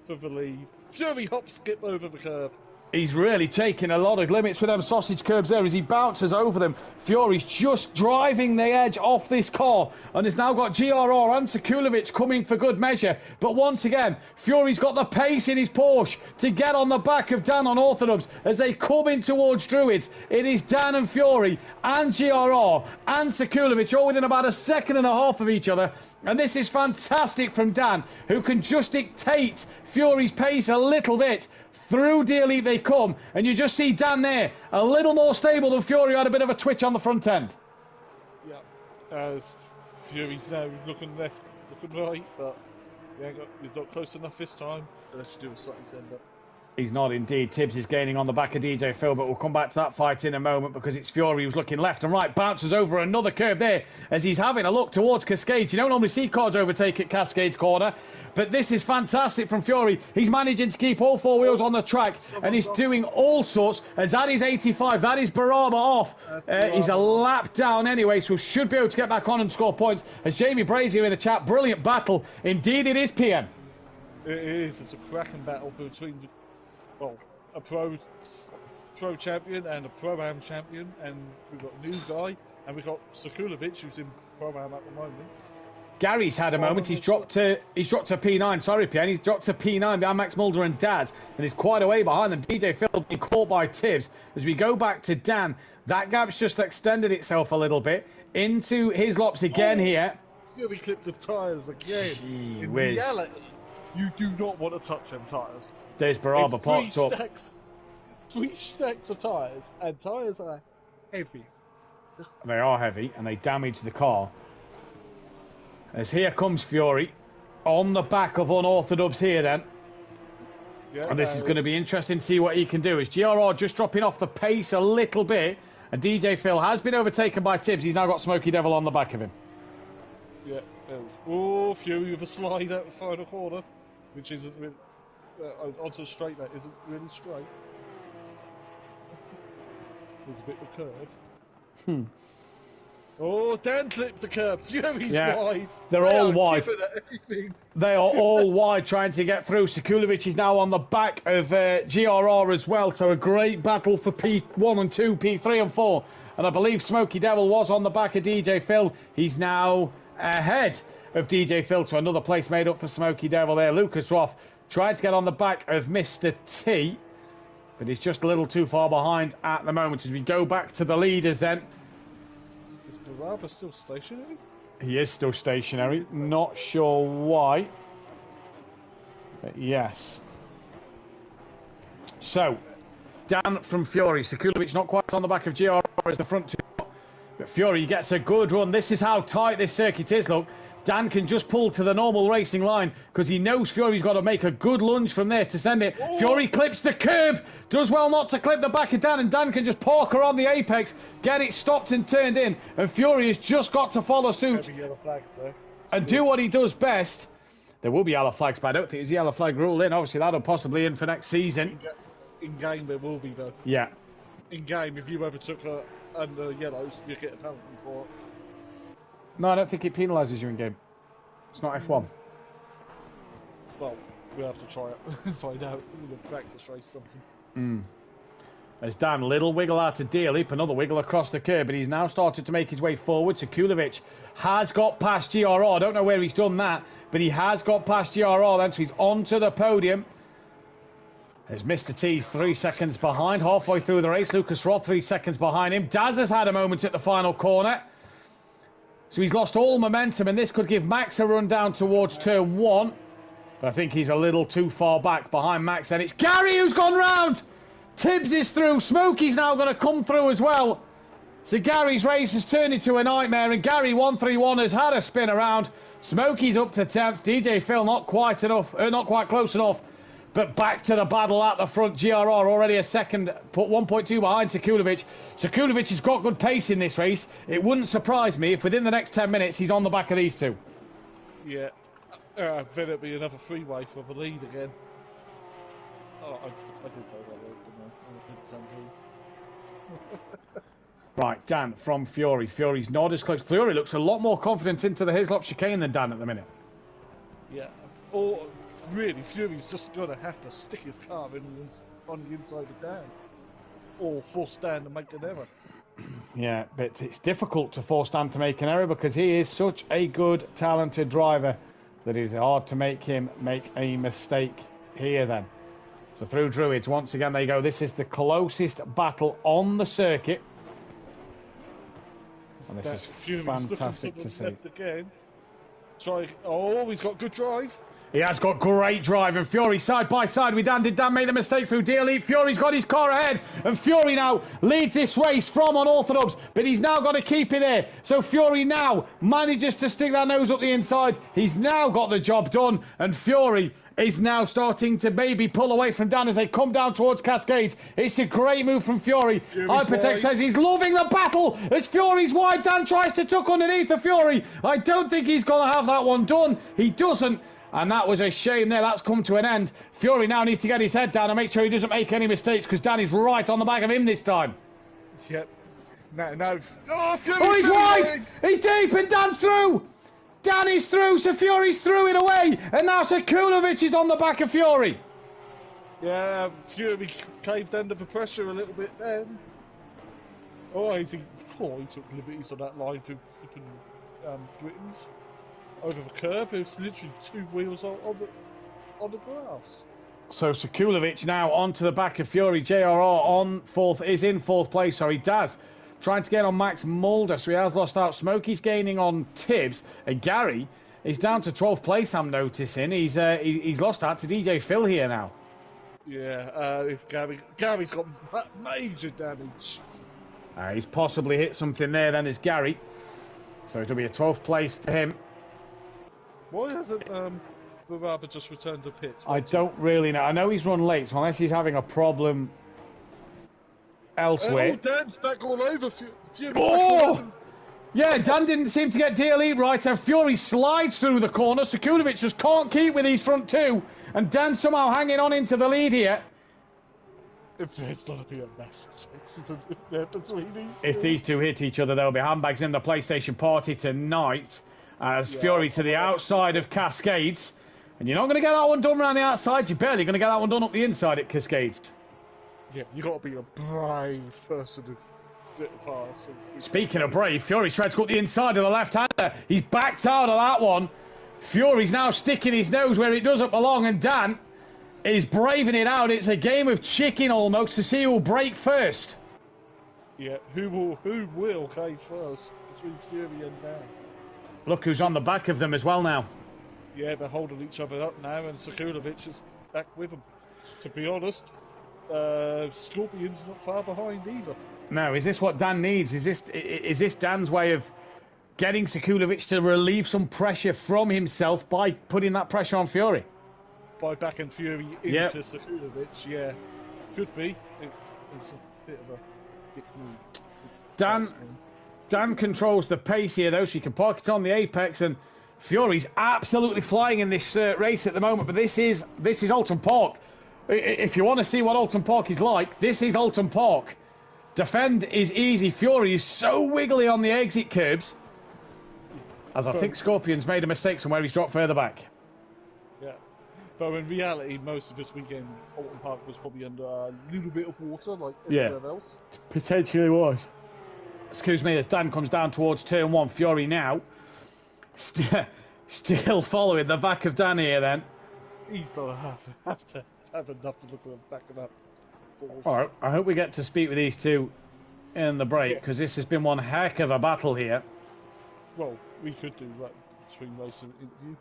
for the lead. Fury hop skip over the curb. He's really taking a lot of limits with them sausage curbs there as he bounces over them. Fury's just driving the edge off this car and has now got GRR and Sekulovic coming for good measure. But once again, Fury's got the pace in his Porsche to get on the back of Dan on Orthodubs as they come in towards Druids. It is Dan and Fury and GRR and Sekulovic all within about a second and a half of each other. And this is fantastic from Dan, who can just dictate Fury's pace a little bit. Through Deerleaf they come, and you just see Dan there, a little more stable than Fury, had a bit of a twitch on the front end. Yeah, as Fury's now looking left, looking right, but he's not close enough this time. Let's do a slightly send up. He's not indeed. Tibbs is gaining on the back of DJ Phil, but we'll come back to that fight in a moment because it's Fury who's looking left and right, bounces over another curve there as he's having a look towards Cascades. You don't normally see cars overtake at Cascades corner, but this is fantastic from Fury. He's managing to keep all four wheels on the track and he's doing all sorts. As that is 85, that is Baraba off. He's a lap down anyway, so should be able to get back on and score points. As Jamie Brazier in the chat, brilliant battle. Indeed it is, PM. It is. It's a cracking battle between a pro champion and a pro-am champion, and we've got a new guy, and we've got Sekulovic, who's in pro-am at the moment. Gary's had a moment. He's dropped to P9. Sorry, PN. He's dropped to P9 behind Max Mulder and Daz, and he's quite a way behind them. DJ Phil being caught by Tibbs. As we go back to Dan, that gap's just extended itself a little bit into his lops again here. Fury clipped the tyres again. Gee in whiz. reality, you do not want to touch them tyres. There's Baraba popped up. 3 stacks of tyres, and tyres are heavy. They are heavy, and they damage the car. As here comes Fury on the back of Unorthodox here then. Yeah, And this is going to be interesting to see what he can do. As GRR just dropping off the pace a little bit, and DJ Phil has been overtaken by Tibbs. He's now got Smokey Devil on the back of him. Yeah, oh, Fury with a slide out the final corner, which isn't really, onto the straight, that isn't really straight. There's a bit of curve. Oh, Dan clipped the curb. Fury's wide. They're all wide. Everything. They are all wide trying to get through. Sekulovic is now on the back of GRR as well. So a great battle for P1 and 2, P3 and 4. And I believe Smoky Devil was on the back of DJ Phil. He's now ahead of DJ Phil. So another place made up for Smoky Devil there. Lucas Roth tried to get on the back of Mr. T. But he's just a little too far behind at the moment. As we go back to the leaders then. Is Baraba still stationary? He is still stationary. Not sure why. But yes. So, Dan from Fury. Sekulovic not quite on the back of GR as the front two. But Fury gets a good run. This is how tight this circuit is, look. Dan can just pull to the normal racing line because he knows Fury's got to make a good lunge from there to send it. Oh. Fury clips the curb, does well not to clip the back of Dan, and Dan can just park around the apex, get it stopped and turned in, and Fury has just got to follow suit and do what he does best. There will be yellow flags, but I don't think there's a yellow flag rule in. Obviously, that'll possibly in for next season. In game, there will be, though. Yeah. In game, if you ever took under yellows, you get a penalty for it. No, I don't think it penalises you in game. It's not F1. Well, we'll have to try it and find out in the practice race something. As Dan, little wiggle out of deal, another wiggle across the curb, but he's now started to make his way forward. Sekulovic has got past GRR. I don't know where he's done that, but he has got past GRR then, so he's onto the podium. There's Mr. T 3 seconds behind, halfway through the race. Lucas Roth 3 seconds behind him. Daz has had a moment at the final corner. So he's lost all momentum, and this could give Max a run down towards turn 1. But I think he's a little too far back behind Max. And it's Gary who's gone round. Tibbs is through. Smokey's now going to come through as well. So Gary's race has turned into a nightmare, and Gary 131 has had a spin around. Smokey's up to 10th. DJ Phil not quite close enough. But back to the battle at the front. GRR already a second, put 1.2 behind Sekulovic. Sekulovic has got good pace in this race. It wouldn't surprise me if within the next 10 minutes he's on the back of these two. Yeah. Then it'll be another freeway for the lead again. Oh, I did say that word, didn't I? Right, Dan from Fury. Fury's not as close. Fury looks a lot more confident into the Hislop chicane than Dan at the minute. Yeah. Or really, Fury's just going to have to stick his car on the inside of Dan. Or force Dan to make an error. Yeah, but it's difficult to force Dan to make an error because he is such a good, talented driver that it is hard to make him make a mistake here then. So through Druids, once again they go. This is the closest battle on the circuit. And this is fantastic to see. Again. Oh, he's got good drive. He has got great drive, and Fury side by side with Dan. Did Dan make the mistake through DLE? Fury's got his car ahead, and Fury now leads this race from unorthodox, but he's now got to keep it there. So Fury now manages to stick that nose up the inside. He's now got the job done, and Fury is now starting to maybe pull away from Dan as they come down towards Cascades. It's a great move from Fury. Hypertech says he's loving the battle as Fury's wide. Dan tries to tuck underneath the Fury. I don't think he's going to have that one done. He doesn't. And that was a shame there. That's come to an end. Fury now needs to get his head down and make sure he doesn't make any mistakes because Dan is right on the back of him this time. Yep. No. Oh, he's wide! He's deep and Dan's through! Dan is through, so Fury's through it away. And now Sekulovic is on the back of Fury. Yeah, Fury caved under the pressure a little bit then. He took liberties on that line through flipping Britons. Over the curb, it's literally 2 wheels on the grass. So Sekulovic now onto the back of Fury. JRR is in fourth place. Sorry, Daz trying to get on Max Mulder, so he has lost out. Smokey's gaining on Tibbs, and Gary is down to 12th place. I'm noticing he's lost out to DJ Phil here now. Yeah, it's Gary. Gary's got major damage. He's possibly hit something there. Then is Gary, so it'll be a 12th place for him. Why hasn't Baraba just returned to pits? I don't really know. I know he's run late, so unless he's having a problem elsewhere. Dan's back all over. Yeah, Dan didn't seem to get DLE right, and Fury slides through the corner. Sekulovic just can't keep with these front two, and Dan somehow hanging on into the lead here. If there's going to be a massive accident there between these If two. these two hit each other, there'll be handbags in the PlayStation party tonight. As Fury to the outside of Cascades. And you're not going to get that one done around the outside. You're barely going to get that one done up the inside at Cascades. Yeah, you got to be a brave person to get past. Speaking of brave, Fury's tried to go up the inside of the left-hander. He's backed out of that one. Fury's now sticking his nose where it doesn't belong, and Dan is braving it out. It's a game of chicken almost to see who will break first. Yeah, who will cave first between Fury and Dan? Look who's on the back of them as well now. Yeah, they're holding each other up now, and Sekulovic is back with them. To be honest, Scorpion's not far behind either. No, is this what Dan needs? Is this Dan's way of getting Sekulovic to relieve some pressure from himself by putting that pressure on Fury? By backing Fury into Sekulovic, yeah. Could be. It's a bit of a dick move. Dan controls the pace here, though, so he can park it on the apex, and Fury's absolutely flying in this race at the moment. But this is Oulton Park. If you want to see what Oulton Park is like, this is Oulton Park. Defend is easy. Fury is so wiggly on the exit curbs. As I think Scorpion's made a mistake somewhere. He's dropped further back. Yeah. Though in reality, most of this weekend, Oulton Park was probably under a little bit of water, like everywhere else. Potentially was. Excuse me, as Dan comes down towards turn one. Fury now still following the back of Dan here then. He's going to have to have enough to look at the back of that. All right, I hope we get to speak with these two in the break, because this has been one heck of a battle here. Well, we could do that between race and interview,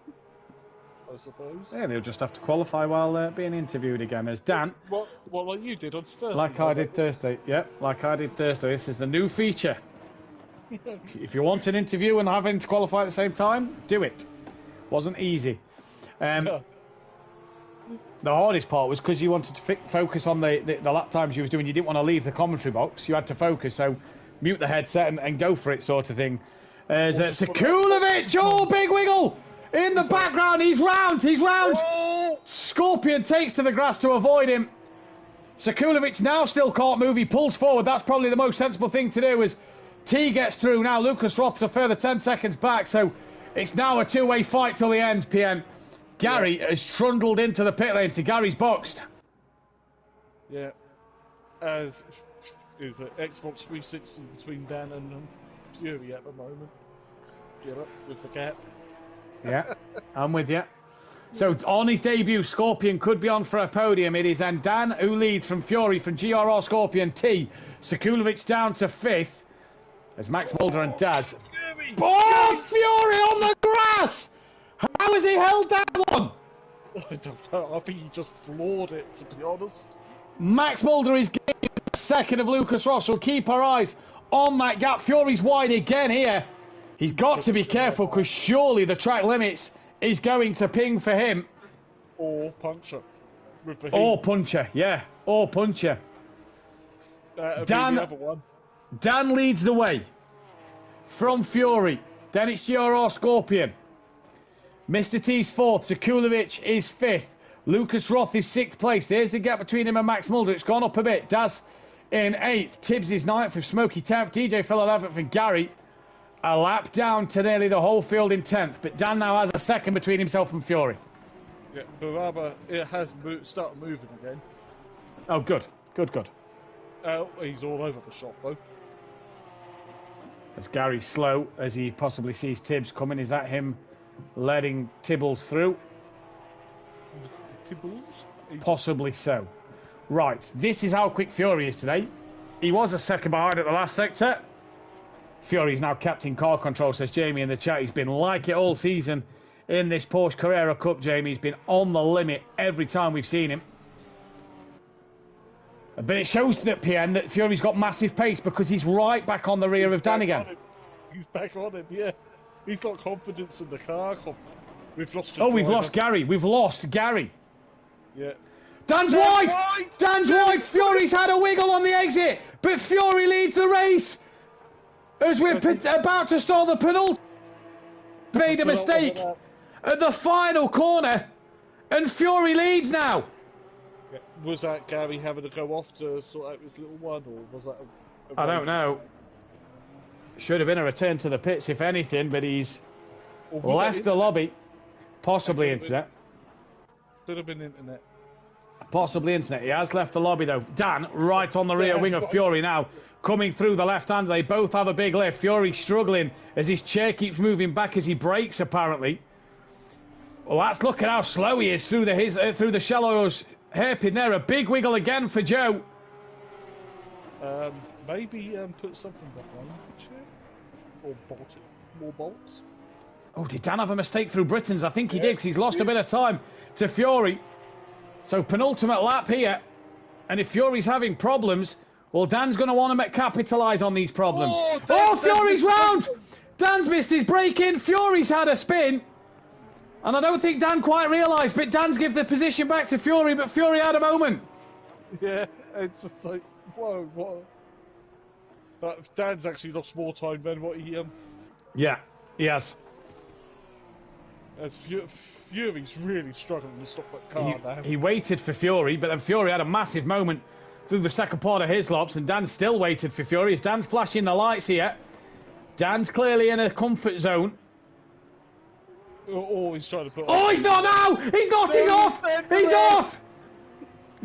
I suppose. Yeah, they'll just have to qualify while being interviewed again. As Dan, well, like you did on Thursday. like I did Thursday. Yeah, like I did Thursday. This is the new feature. If you want an interview and having to qualify at the same time, do it. Wasn't easy. The hardest part was because you wanted to focus on the lap times you was doing. You didn't want to leave the commentary box. You had to focus, so mute the headset and go for it, sort of thing. As Sekulovic, big wiggle in the background. He's round. Oh! Scorpion takes to the grass to avoid him. Sekulovic now still can't move. He pulls forward. That's probably the most sensible thing to do. As T gets through now, Lucas Roth's a further 10 seconds back, so it's now a two-way fight till the end. PN. Gary has trundled into the pit lane, so Gary's boxed. Yeah, as is an Xbox 360 between Dan and Fury at the moment. Get up with the cap. Yeah, I'm with you. So on his debut, Scorpion could be on for a podium. It is then Dan who leads from Fury, from GRR Scorpion T. Sekulovic down to 5th. As Max Mulder and Daz. Oh, Fury on the grass! How has he held that one? I don't know. I think he just floored it, to be honest. Max Mulder is getting second of Lucas Ross. We'll keep our eyes on that gap. Fury's wide again here. He's got to be careful, because surely the track limits is going to ping for him. Or Puncher. With the or Puncher, yeah. Or Puncher. Dan, the other one. Dan leads the way from Fury. Then it's GRR Scorpion. Mr. T's 4th. Sekulovic is 5th. Lucas Roth is 6th place. There's the gap between him and Max Mulder. It's gone up a bit. Daz in 8th. Tibbs is 9th with Smokey 10th. DJ Phil 11th and Gary a lap down to nearly the whole field in 10th. But Dan now has a second between himself and Fury. Yeah, Baraba, it has started moving again. Oh, good. Good. He's all over the shop, though. As Gary's slow as he possibly sees Tibbs coming. Is that him letting Tibbles through? Tibbles? Possibly so. Right, this is how quick Fury is today. He was a second behind at the last sector. Fury's now captain car control, says Jamie in the chat. He's been like it all season in this Porsche Carrera Cup, Jamie. He's been on the limit every time we've seen him. But it shows that PN that Fury's got massive pace, because he's right back on the rear of Dan again. He's back on him, yeah. He's got confidence in the car. We've lost. We've lost Gary. We've lost Gary. Yeah. Dan's wide. Dan's wide. Fury's had a wiggle on the exit, but Fury leads the race. As we're about to start the penultimate, made a mistake at the final corner, and Fury leads now. Yeah. Was that Gary having to go off to sort out his little one, or was that I don't know. Should have been a return to the pits, if anything, but he's left the lobby. Possibly internet. Could have been internet. Possibly internet. He has left the lobby, though. Dan, right on the rear wing of Fury now, coming through the left hand. They both have a big lift. Fury struggling as his chair keeps moving back as he brakes, apparently. Well, that's look at how slow he is through the shallows. Hairpin there. A big wiggle again for Joe. Maybe put something behind the chair, or bolt it. More bolts. Oh, did Dan have a mistake through Britain's? I think he did, because he's lost a bit of time to Fury. So penultimate lap here, and if Fury's having problems, well, Dan's going to want to capitalise on these problems. Fury's round! Dan's missed his break in. Fury's had a spin. And I don't think Dan quite realised, but Dan's give the position back to Fury, but Fury had a moment. Yeah, it's just like, whoa. But Dan's actually lost more time than what he... Yeah, he has. As Fury's really struggling to stop that car now. He waited for Fury, but then Fury had a massive moment through the second part of his laps, and Dan still waited for Fury. As Dan's flashing the lights here. Dan's clearly in a comfort zone. Oh, he's trying to put... Oh, he's not now! He's not! He's off! He's off!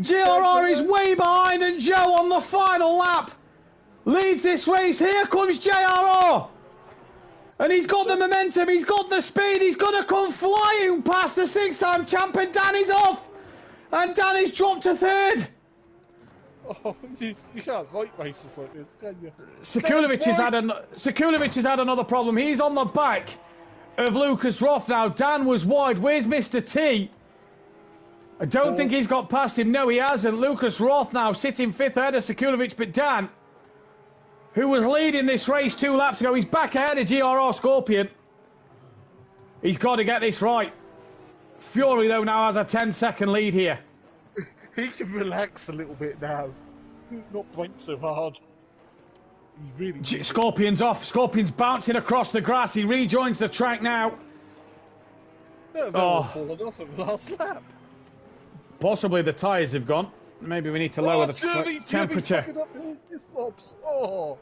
JRR is way behind, and Joe on the final lap leads this race. Here comes JRR! And he's got the momentum, he's got the speed, he's going to come flying past the six-time champ, and Dan is off! And Dan is dropped to third! Oh, you can't write races like this, can you? Sekulovic has had another problem. He's on the back of Lucas Roth now. Dan was wide. Where's Mr. T? I don't think he's got past him. No, he hasn't. Lucas Roth now sitting fifth ahead of Sekulovic, but Dan, who was leading this race 2 laps ago, he's back ahead of GRR Scorpion. He's got to get this right. Fury, though, now has a 10-second lead here. He can relax a little bit now. Not brake so hard. He's really... Scorpion's off. Scorpion's bouncing across the grass. He rejoins the track now. Fallen off at the last lap. Possibly the tyres have gone. Maybe we need to lower the temperature. Oh,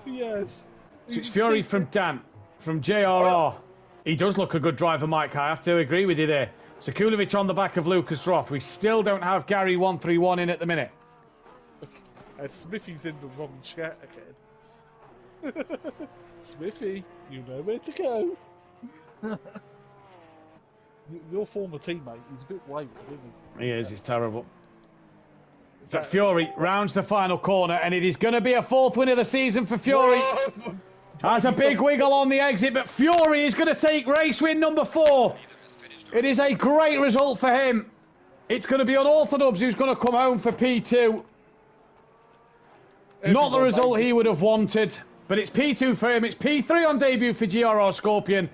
yes. So it's Fury from Dan, from JRR. He does look a good driver, Mike. I have to agree with you there. Sekulovic on the back of Lucas Roth. We still don't have Gary 131 in at the minute. Smithy's in the wrong chat again. Smithy, you know where to go. Your former teammate, he's a bit wayward, isn't he? He is, it's terrible. But Fury rounds the final corner, and it is going to be a 4th win of the season for Fury. Has a big wiggle on the exit, but Fury is going to take race win number 4. It is a great result for him. It's going to be unorthodox who's going to come home for P2. Not the result he would have wanted, but it's P2 for him. It's P3 on debut for GRR Scorpion.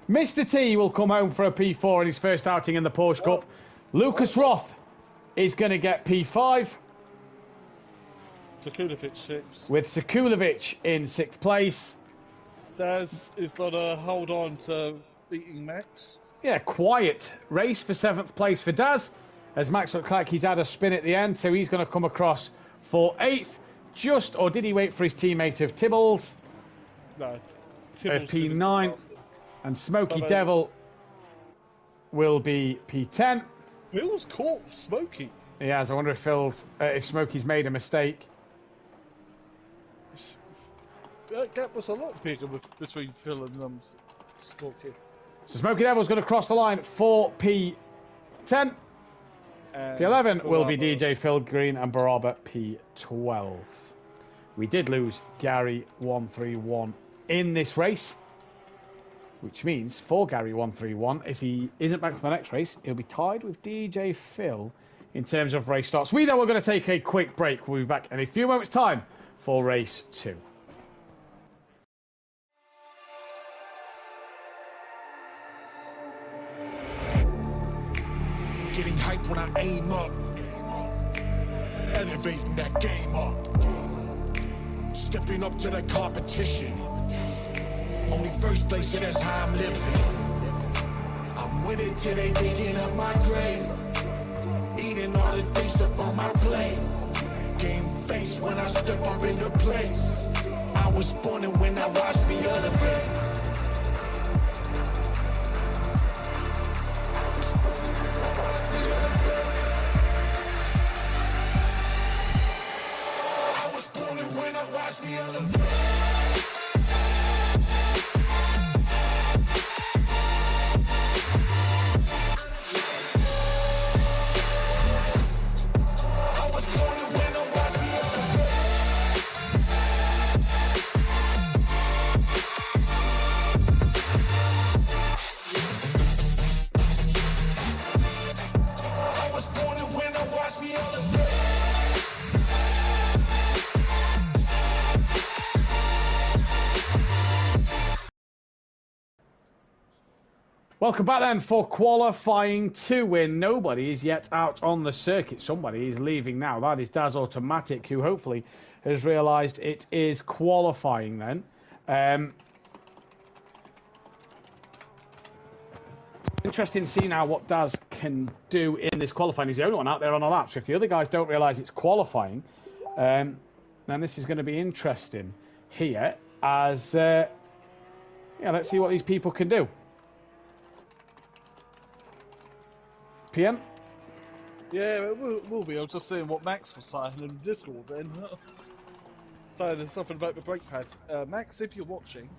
Mr. T will come home for a P4 in his first outing in the Porsche Cup. Lucas Roth is going to get P5. Sekulovic 6. With Sekulovic in 6th place. Daz is going to hold on to beating Max. Yeah, quiet race for 7th place for Daz. As Max looked like he's had a spin at the end, so he's going to come across for 8th. Or did he wait for his teammate of Tibbles? No. Of P9. And Smokey Devil will be P10. Phil's caught Smokey. He has. I wonder if Smokey's made a mistake. That gap was a lot bigger between Phil and Smokey. So Smokey Devil's going to cross the line for P10. P11 will be DJ Phil Green and Baraba P12. We did lose Gary 131 in this race, which means for Gary 131, if he isn't back for the next race, he'll be tied with DJ Phil in terms of race starts. We, though, are going to take a quick break. We'll be back in a few moments' time for race 2. Getting hype when I aim up, elevating that game up, stepping up to the competition. Only first place, and that's how I'm living. I'm winning till they digging up my grave, eating eating all the things up on my plate. Game face when I step up into place. I was born and when I watched me elevate. I was born and when I watched me elevate. Welcome back then for qualifying 2 win. Nobody is yet out on the circuit. Somebody is leaving now. That is Daz Automatic, who hopefully has realised it is qualifying then. Interesting to see now what Daz can do in this qualifying. He's the only one out there on a lap. So if the other guys don't realise it's qualifying, then this is going to be interesting here as, yeah, let's see what these people can do. PM? Yeah, it will be. I was just saying what Max was saying in Discord then. Saying there's something about the brake pads. Max, if you're watching,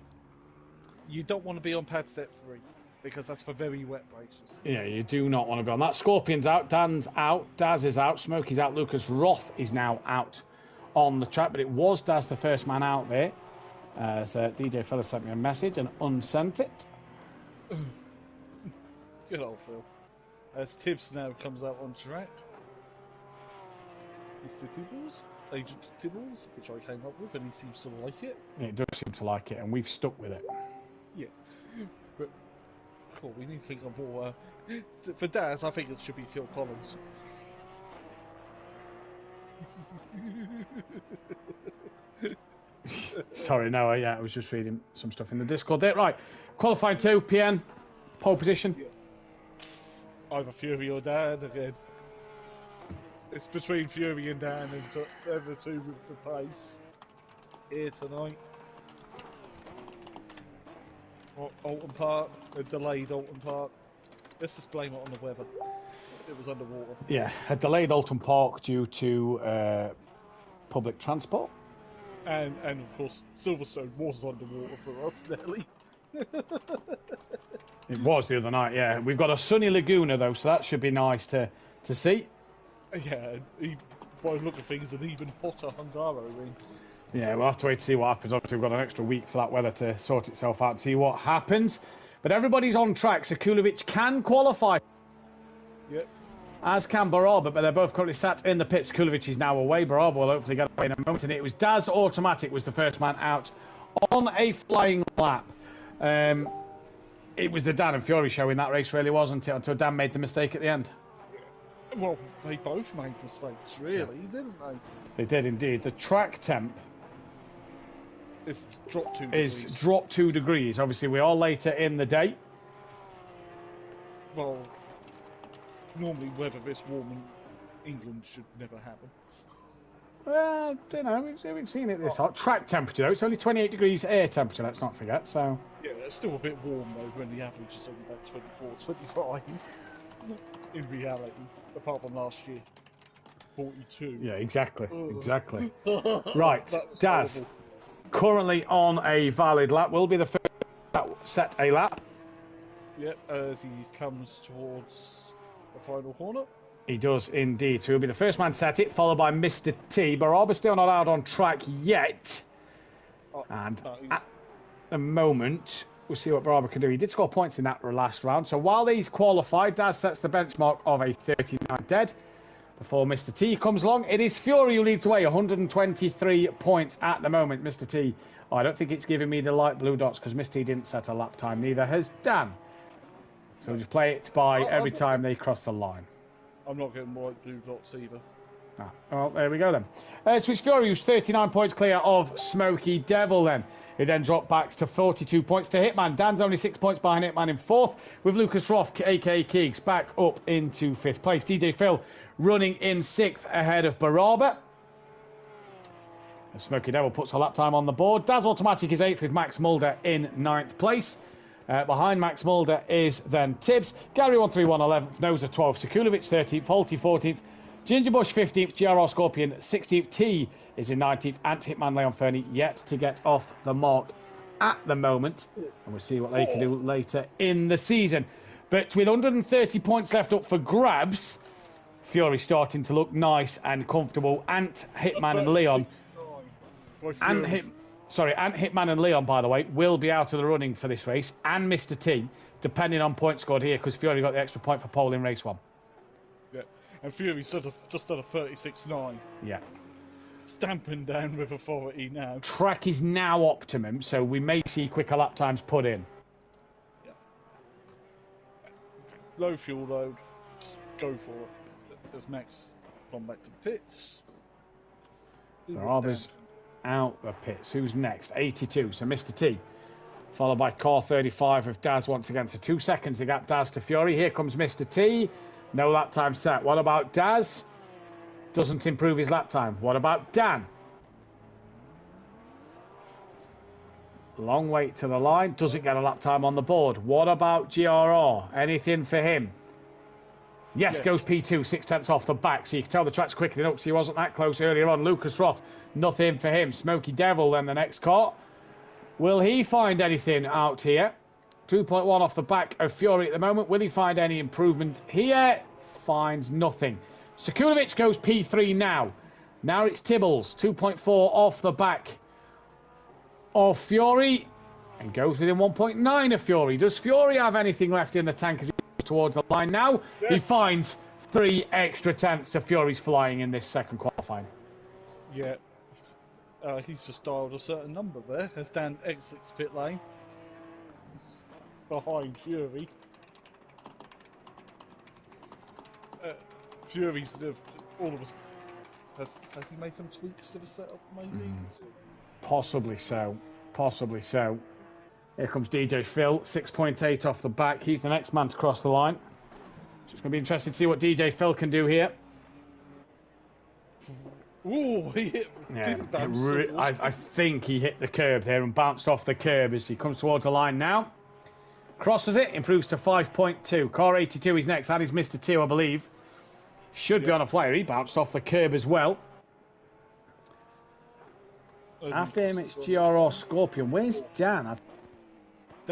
you don't want to be on pad set 3 because that's for very wet races. Yeah, you do not want to be on that. Scorpion's out, Dan's out, Daz is out, Smokey's out, Lucas Roth is now out on the track, but it was Daz the first man out there. So DJ Fella sent me a message and unsent it. Good old Phil. As Tibbs now comes out on track. Mr. Tibbles, Agent Tibbles, which I came up with, and he seems to like it. It does seem to like it, and we've stuck with it. Yeah. But, cool, we need to think of more. For Daz, I think it should be Phil Collins. Sorry, no, yeah, I was just reading some stuff in the Discord there. Right, qualifying 2, PN, pole position. Yeah. Either Fury or Dan again. It's between Fury and Dan and the two with the pace here tonight. Oulton Park, a delayed Oulton Park. Let's just blame it on the weather. It was underwater. Yeah, a delayed Oulton Park due to public transport. And of course, Silverstone was underwater for us, nearly. It was the other night, yeah. We've got a sunny Laguna, though, so that should be nice to see. Yeah, by the look of things, an even hotter Hungaro ring. Yeah, we'll have to wait to see what happens. Obviously, we've got an extra week for that weather to sort itself out and see what happens. But everybody's on track, so Kulovic can qualify. Yep. As can Baraba, but they're both currently sat in the pits. Kulovic is now away. Baraba will hopefully get away in a moment. And it was Daz Automatic was the first man out on a flying lap. It was the Dan and Fury show in that race, really, wasn't it? Until Dan made the mistake at the end. Well, they both made mistakes, really, didn't they? They did indeed. The track temp It's dropped 2 degrees. is dropped 2 degrees. Obviously, we are later in the day. Well, normally weather this warm in England should never happen. Well, I don't know. We've seen it this hot. Track temperature, though. It's only 28 degrees air temperature, let's not forget. So Yeah, it's still a bit warm, though, when the average is only about 24, 25. In reality, apart from last year. 42. yeah, exactly. Ugh. Exactly. Right, That was Daz, horrible. currently on a valid lap, will be the first that set a lap. Yep, as he comes towards the final corner. He does indeed. So he'll be the first man to set it, followed by Mr. T. Baraba's still not out on track yet. And at the moment, we'll see what Baraba can do. He did score points in that last round. So while he's qualified, Daz sets the benchmark of a 39 dead. Before Mr. T comes along, it is Fury who leads away, 123 points at the moment. Mr. T, I don't think it's giving me the light blue dots because Mr. T didn't set a lap time, neither has Dan. So we'll just play it by every time they cross the line. I'm not getting white blue dots either. Well, there we go then. Switch Fury, who's 39 points clear of Smoky Devil then. He then dropped back to 42 points to Hitman. Dan's only 6 points behind Hitman in 4th, with Lucas Roth, a.k.a. Keegs, back up into 5th place. DJ Phil running in 6th ahead of Baraba. Smoky Devil puts a lap time on the board. Daz Automatic is 8th with Max Mulder in 9th place. Behind Max Mulder is then Tibbs. Gary 131 11th, Noza 12th, Sekulovic 13th, Holty 14th, Gingerbush 15th, GRR Scorpion 16th, T is in 19th, and Hitman Leon Fernie yet to get off the mark at the moment. And we'll see what they can do later in the season. But with 130 points left up for grabs, Fury starting to look nice and comfortable. Ant, Hitman and Leon. And Hitman and Leon, by the way, will be out of the running for this race. And Mr. T, depending on points scored here, because Fury got the extra point for pole in race 1. Yeah, and Fury's just done a 36.9. Yeah. Stamping down with authority now. Track is now optimum, so we may see quicker lap times put in. Yeah. Low fuel load, just go for it. As Max gone back to the pits. Baraba's out the pits. Who's next? 82, so Mr. T. Followed by car 35 of Daz once again. So 2 seconds to gap Daz to Fury. Here comes Mr. T. No lap time set. What about Daz? Doesn't improve his lap time. What about Dan? Long wait to the line. Doesn't get a lap time on the board. What about GRR? Anything for him? Yes, goes P2, 6/10 off the back. So you can tell the track's quickening up. So he wasn't that close earlier on. Lucas Roth, nothing for him. Smoky Devil, then the next car. Will he find anything out here? 2.1 off the back of Fury at the moment. Will he find any improvement here? Finds nothing. Sekulovic goes P3 now. Now it's Tibbles, 2.4 off the back of Fury. And goes within 1.9 of Fury. Does Fury have anything left in the tank as he goes towards the line now? Yes. He finds 3 extra tenths of Fury's flying in this second qualifying. Yeah. He's just dialed a certain number there as Dan exits pit lane. Behind Fury. Fury's all of us. Has he made some tweaks to the setup, maybe? Possibly so. Possibly so. Here comes DJ Phil, 6.8 off the back. He's the next man to cross the line. So it's going to be interesting to see what DJ Phil can do here. Ooh, he hit. Yeah, I think he hit the curb there and bounced off the curb as he comes towards the line now. Crosses it, improves to 5.2. Car 82 is next. That is Mr. T, I believe. Should be on a flyer. He bounced off the curb as well. After him, it's GRR Scorpion. Where's Dan?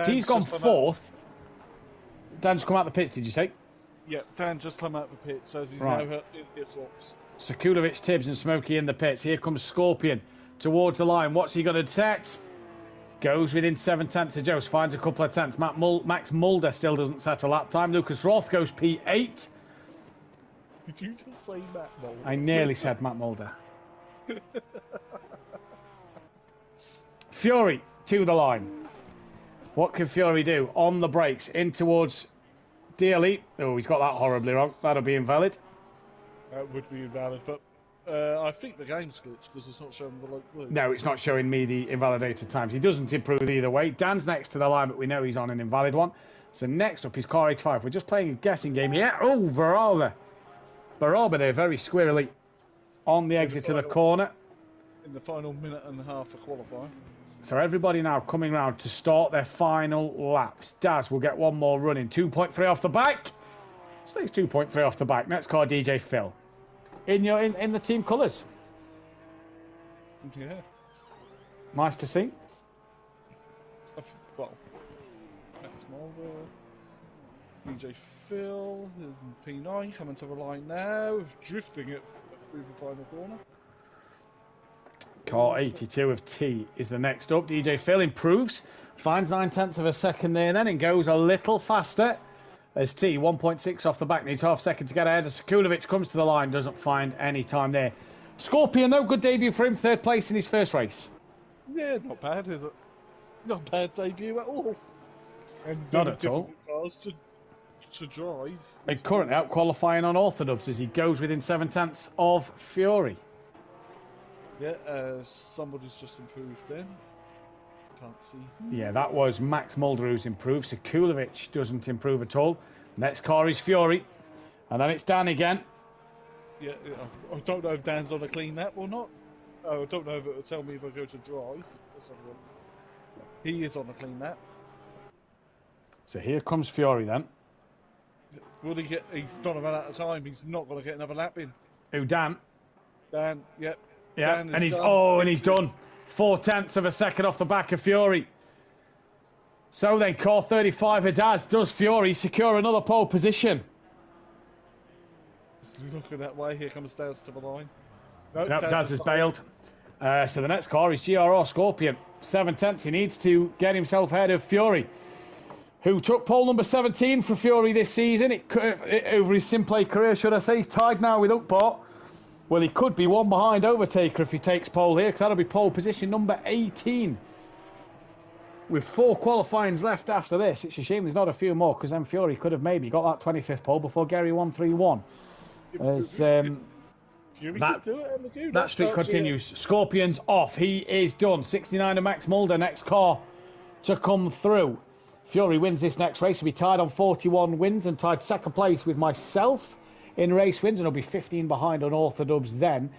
T's gone 4th. Dan's come out the pits, did you say? Yeah, Dan just come out the pits, says he's now in his slots. Sekulovic, Tibbs and Smokey in the pits. Here comes Scorpion towards the line. What's he going to set? Goes within 7 tenths of Jost. Finds a couple of tenths. Max Mulder still doesn't set a lap time. Lucas Roth goes P8. Did you just say Matt Mulder? I nearly said Matt Mulder. Fury to the line. What can Fury do? On the brakes, in towards DLE. Oh, he's got that horribly wrong. That'll be invalid. That would be invalid, but I think the game's glitched because it's not showing the blue. No, it's not showing me the invalidated times. He doesn't improve either way. Dan's next to the line, but we know he's on an invalid one. So next up is car 85. We're just playing a guessing game here. Oh, Baraba. Baraba there, very squirrely on the exit to the corner. In the final minute and a half of qualifying. So everybody now coming round to start their final laps. Daz will get one more running. 2.3 off the back. Stays 2.3 off the back. Next car, DJ Phil. In the team colours. Yeah. Nice to see. Well, Max Mulder, DJ Phil, P9 coming to the line now, drifting it through the final corner. Car 82 of T is the next up. DJ Phil improves, finds 9 tenths of a second there then and goes a little faster. As T, 1.6 off the back, needs half second to get ahead. As Sekulovic comes to the line, doesn't find any time there. Scorpion, though, good debut for him, 3rd place in his first race. Yeah, not bad, is it? Not bad debut at all. And not at all. Cars to to drive. And currently out qualifying on orthodubs as he goes within 7/10 of Fury. Yeah, somebody's just improved then. Can't see. Yeah, that was Max Mulder who's improved. So Kulovic doesn't improve at all. Next car is Fury. And then it's Dan again. Yeah, I don't know if Dan's on a clean lap or not. I don't know if it will tell me if I go to drive. Let's have a look. He is on a clean lap. So here comes Fury then. Will he get? He's not run out of time. He's not going to get another lap in. Who, Dan? Dan, yep. Yeah, Dan and he's done. and he's done. 0.4 of a second off the back of Fury. So then, car 35 Hadaz does Fury secure another pole position. Looking that way, here comes Daz to the line. Nope, Daz has bailed. So the next car is GRR Scorpion. 7/10. He needs to get himself ahead of Fury, who took pole number 17 for Fury this season. Over his SimPlay career, should I say. He's tied now with Ukport. Well, he could be one behind Overtaker if he takes pole here, because that'll be pole position number 18. With 4 qualifyings left after this, it's a shame there's not a few more, because then Fury could have maybe got that 25th pole before Gary 131. As that streak continues. Scorpion's off. He is done. 69 to Max Mulder, next car to come through. Fury wins this next race. He'll be tied on 41 wins and tied second place with myself in race wins, and he'll be 15 behind on orthodubs then.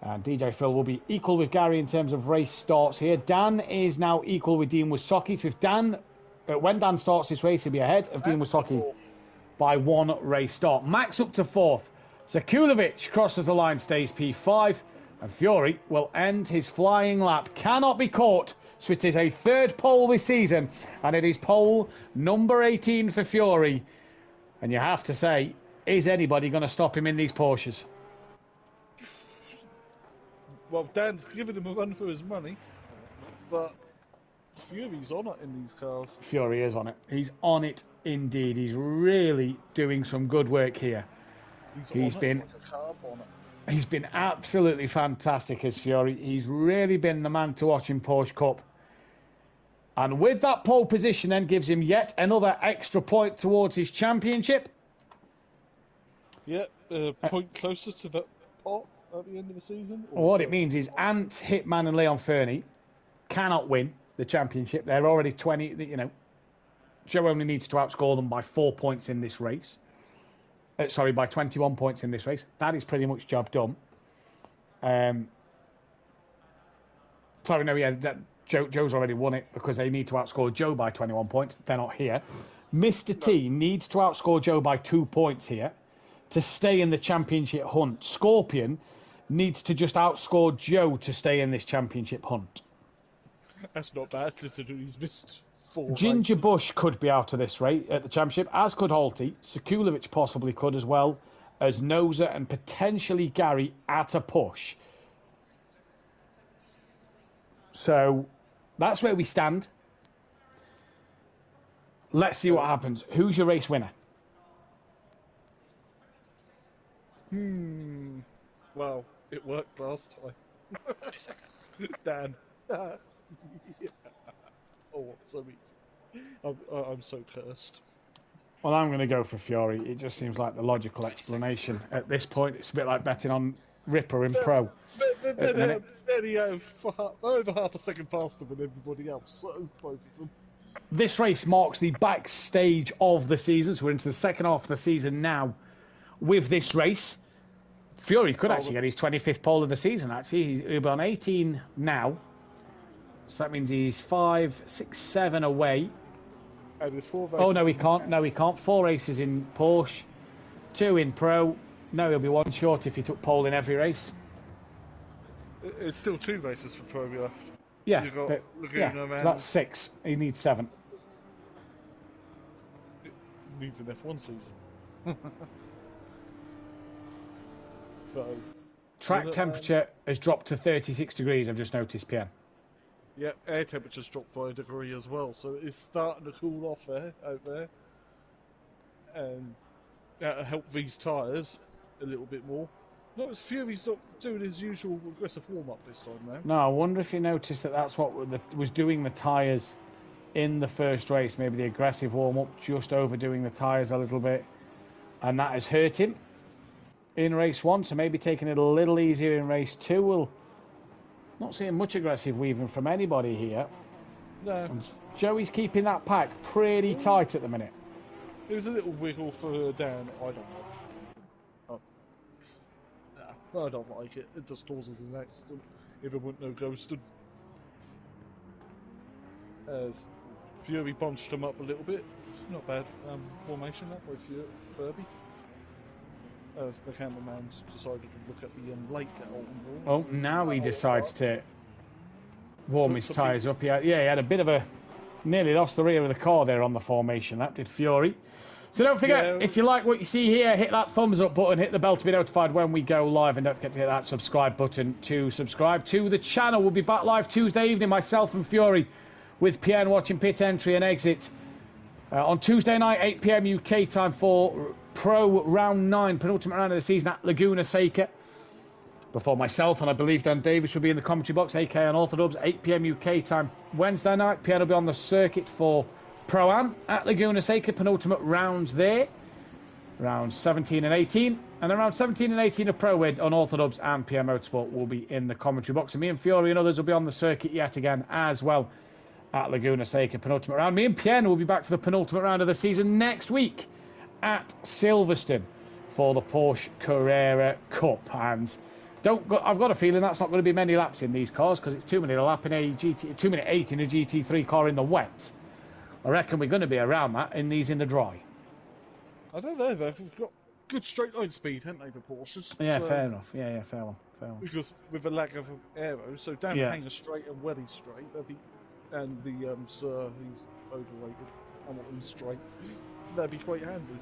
And DJ Phil will be equal with Gary in terms of race starts here. Dan is now equal with Dean Wasocki. So if Dan, when Dan starts this race, he'll be ahead of Dean Wasocki by 1 race start. Max up to 4th. So Kulovic crosses the line, stays P5, and Fury will end his flying lap. Cannot be caught. So it is a 3rd pole this season, and it is pole number 18 for Fury. And you have to say, is anybody going to stop him in these Porsches? Well, Dan's giving him a run for his money, but Fury's on it in these cars. Fury is on it. He's on it indeed. He's really doing some good work here. He's been absolutely fantastic as Fury. He's really been the man to watch in Porsche Cup. And with that pole position then gives him yet another extra point towards his championship. Yeah, a point closer to the pot at the end of the season. What it means is Ant, Hitman and Leon Fernie cannot win the championship. They're already 20, Joe only needs to outscore them by 4 points in this race. By 21 points in this race. That is pretty much job done. Joe's already won it because they need to outscore Joe by 21 points. They're not here. Mr. T needs to outscore Joe by 2 points here to stay in the championship hunt. Scorpion needs to just outscore Joe to stay in this championship hunt. That's not bad considering he's missed 4 Ginger races. Bush could be out of this race at the championship, as could Holty. Sekulovic possibly could as well as Noza and potentially Gary at a push. So that's where we stand. Let's see what happens. Who's your race winner? Well, it worked last time. 30 seconds. Dan. Yeah. Oh, sorry. I'm so cursed. Well, I'm going to go for Fury. It just seems like the logical explanation at this point. It's a bit like betting on Ripper in Pro. Then over half a second faster than everybody else, so both of them. This race marks the backstage of the season, so we're into the second half of the season now with this race. Fury could actually get his 25th pole of the season, actually. He'll be on 18 now. So that means he's 5, 6, 7 away. And there's 4 races. Oh, no, he can't. No, he can't. 4 races in Porsche, 2 in Pro. No, he'll be 1 short if he took pole in every race. It's still 2 races for Pro left. Yeah, You've got but, Laguna so and that's 6. He needs 7. it needs an F1 season. So, Track temperature has dropped to 36 degrees, I've just noticed, PM. yeah, air temperature's dropped by a degree as well, so it's starting to cool off out there. And that'll help these tyres a little bit more. Notice Fury's not doing his usual aggressive warm-up this time, man. No, I wonder if you noticed that that's what was doing the tyres in the first race. Maybe the aggressive warm-up, just overdoing the tyres a little bit. And that has hurt him in race 1. So maybe taking it a little easier in race 2. We'll not seeing much aggressive weaving from anybody here. No. And Joey's keeping that pack pretty tight at the minute. It was a little wiggle for Dan. I don't know. I don't like it. It just causes an accident. If it wouldn't have ghosted. As Fury bunched him up a little bit. Not bad formation that by Furby. As the cameraman decided to look at the lake at Oulton. Oh, now he decides to warm his tyres up. He had a bit of a... Nearly lost the rear of the car there on the formation. That did Fury. So don't forget, if you like what you see here, hit that thumbs up button, hit the bell to be notified when we go live, and don't forget to hit that subscribe button to subscribe to the channel. We'll be back live Tuesday evening, myself and Fury, with PN watching pit entry and exit on Tuesday night, 8 PM UK time for Pro Round 9, penultimate round of the season at Laguna Seca. Before myself and I believe Dan Davis will be in the commentary box, AK on Orthodubs, 8 PM UK time Wednesday night. PN will be on the circuit for Pro-Am at Laguna Seca, penultimate rounds there. Rounds 17 and 18. And around 17 and 18 of Pro-Wed on Orthodubs and PNMotorsport will be in the commentary box. And me and Fury and others will be on the circuit yet again as well at Laguna Seca, penultimate round. Me and PN will be back for the penultimate round of the season next week at Silverstone for the Porsche Carrera Cup. And I've got a feeling that's not going to be many laps in these cars, because it's 2 minute a lap in a 2 minute 8 in a GT3 car in the wet. I reckon we're going to be around that in these in the dry. I don't know, they've got good straight line speed, haven't they, the Porsches? Yeah, so, fair enough. Yeah, fair one. Because with the lack of aero, so down the hanger straight and welly straight, and the Sir, he's overrated, and he's straight, that'd be quite handy.